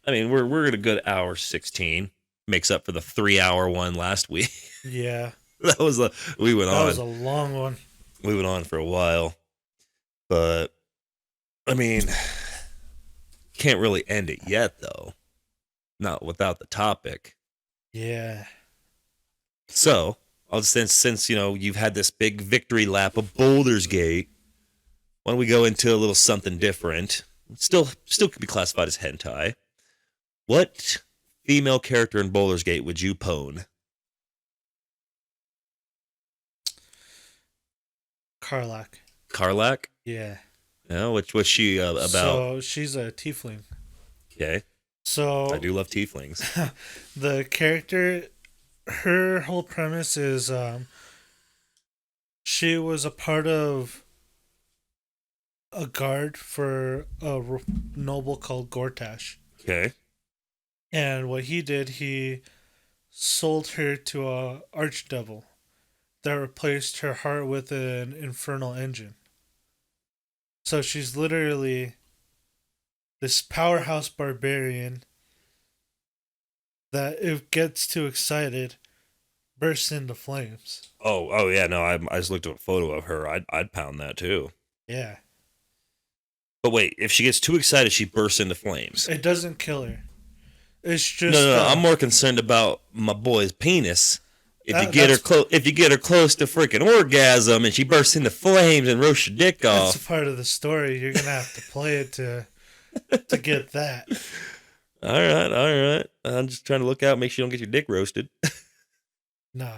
I mean, we're at a good hour 16. Makes up for the 3-hour one last week. Yeah, That was we went on. That was a long one. We went on for a while, but I mean, can't really end it yet though. Not without the topic. Yeah. So, since you've had this big victory lap of Baldur's Gate, why don't we go into a little something different? Still could be classified as hentai. What female character in Baldur's Gate would you pwn? Karlach. Karlach? Yeah. No, what's she about? So she's a tiefling. Okay. So I do love tieflings. The character, her whole premise is she was a part of a guard for a noble called Gortash. Okay. And what he did, he sold her to a archdevil that replaced her heart with an infernal engine. So she's literally this powerhouse barbarian that, if gets too excited, bursts into flames. Oh yeah, no, I just looked at a photo of her. I'd pound that too. Yeah. But wait, if she gets too excited, she bursts into flames. It doesn't kill her. It's just no. I'm more concerned about my boy's penis. If you get her close to freaking orgasm and she bursts into flames and roasts your dick off. That's a part of the story. You're gonna have to play it to get that. All right. I'm just trying to look out, make sure you don't get your dick roasted. Nah.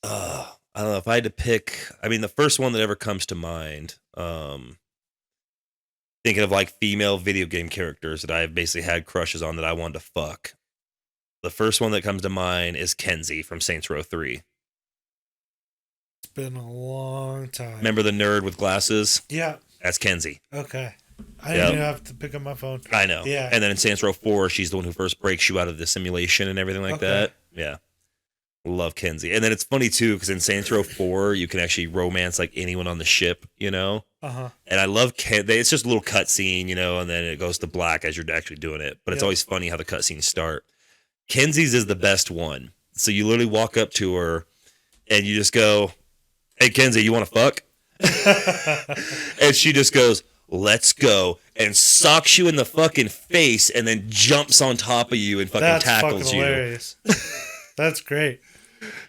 I don't know if I had to pick. I mean, the first one that ever comes to mind. Thinking of like female video game characters that I've basically had crushes on that I wanted to fuck. The first one that comes to mind is Kenzie from Saints Row 3. It's been a long time. Remember the nerd with glasses? Yeah. That's Kenzie. Okay. I didn't even have to pick up my phone. I know. Yeah. And then in Saints Row 4, she's the one who first breaks you out of the simulation and everything like that. Yeah. Love Kenzie. And then it's funny too, because in Saints Row 4, you can actually romance like anyone on the ship, Uh-huh. And I love it's just a little cutscene, and then it goes to black as you're actually doing it. But it's always funny how the cutscenes start. Kenzie's is the best one. So you literally walk up to her and you just go, "Hey Kenzie, you want to fuck?" And she just goes, "Let's go," and socks you in the fucking face and then jumps on top of you and fucking tackles you. Hilarious. That's great.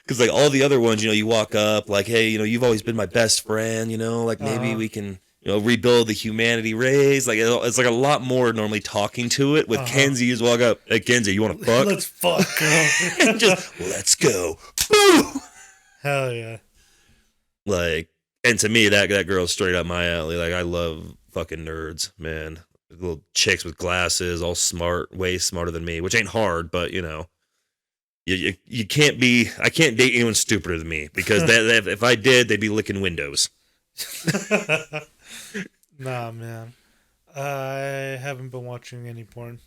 Because like all the other ones, you walk up like, "Hey, you've always been my best friend, like maybe we can rebuild the humanity race. Like it's like a lot more normally talking to it. With Kenzie, you just walk up, hey Kenzie, you want to fuck? Let's fuck, girl. And just let's go. Boo! Hell yeah. Like, and to me, that girl's straight up my alley. Like, I love fucking nerds, man. Little chicks with glasses, all smart, way smarter than me, which ain't hard, but you can't be. I can't date anyone stupider than me because if I did, they'd be licking windows. Nah, man. I haven't been watching any porn.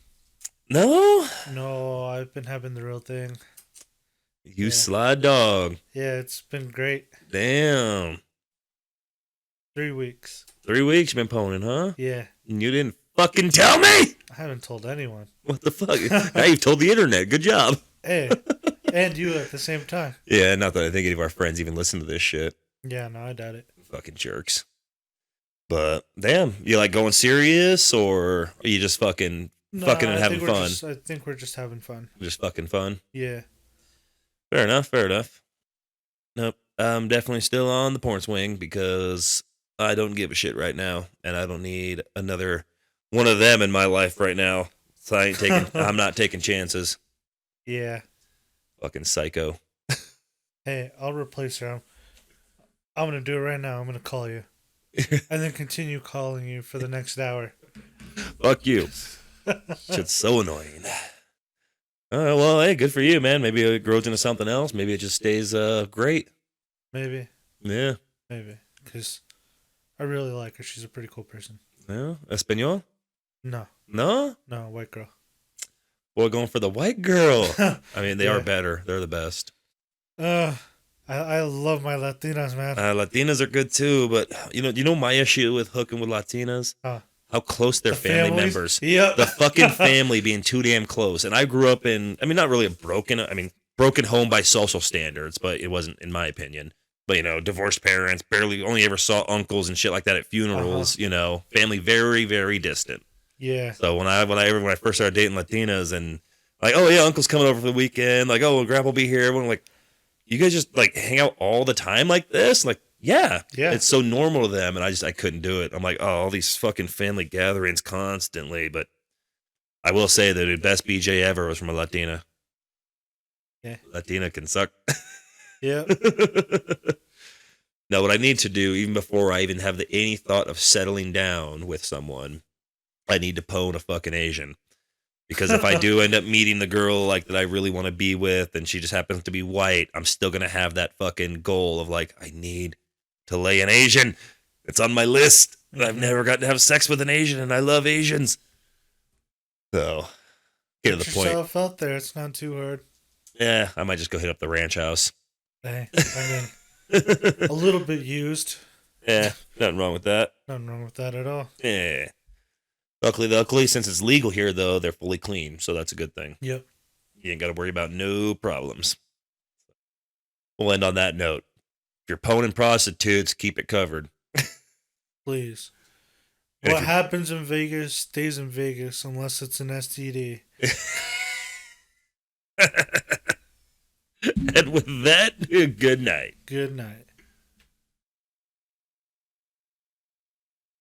No? No, I've been having the real thing. You sly dog. Yeah, it's been great. Damn. 3 weeks. 3 weeks you've been poning, huh? Yeah. And you didn't fucking tell me? I haven't told anyone. What the fuck? Now you've told the internet. Good job. Hey, and you at the same time. Yeah, not that I think any of our friends even listen to this shit. Yeah, no, I doubt it. Fucking jerks. But damn, you like going serious, or are you just fucking and having fun? I think we're just having fun. Just fucking fun. Yeah. Fair enough. Fair enough. Nope. I'm definitely still on the porn swing because I don't give a shit right now, and I don't need another one of them in my life right now. So I'm not taking chances. Yeah. Fucking psycho. Hey, I'll replace her. I'm gonna do it right now. I'm gonna call you. And then continue calling you for the next hour. Fuck you. Shit's so annoying. Well, hey, good for you, man. Maybe it grows into something else. Maybe it just stays great. Maybe. Yeah. Maybe. Because I really like her. She's a pretty cool person. Yeah? Espanol? No. No? No, white girl. Boy, going for the white girl. I mean, they are better. They're the best. I love my Latinas, man. Latinas are good too, but you know my issue with hooking with Latinas? How close they're family members. Yep. The fucking family being too damn close. And I grew up in, not really broken home by social standards, but it wasn't in my opinion. But, divorced parents, only ever saw uncles and shit like that at funerals, family very, very distant. Yeah. So when I first started dating Latinas and like, oh yeah, uncle's coming over for the weekend, like, oh, grandpa will be here. Everyone like, you guys just like hang out all the time like this? Like, yeah. It's so normal to them, and I couldn't do it. I'm like, oh, all these fucking family gatherings constantly. But I will say that the best BJ ever was from a Latina. Yeah. Latina can suck. Yeah. Now, what I need to do, even before I even have any thought of settling down with someone, I need to pwn a fucking Asian. Because if I do end up meeting the girl like that I really want to be with, and she just happens to be white, I'm still gonna have that fucking goal of like, I need to lay an Asian. It's on my list. I've never got to have sex with an Asian, and I love Asians. So, get to the point. Yourself out there. It's not too hard. Yeah, I might just go hit up the ranch house. Hey, I mean, a little bit used. Yeah, nothing wrong with that. Nothing wrong with that at all. Yeah. Luckily, since it's legal here, though, they're fully clean, so that's a good thing. Yep. You ain't got to worry about no problems. We'll end on that note. If you're poning prostitutes, keep it covered. Please. What happens in Vegas stays in Vegas unless it's an STD. And with that, good night. Good night.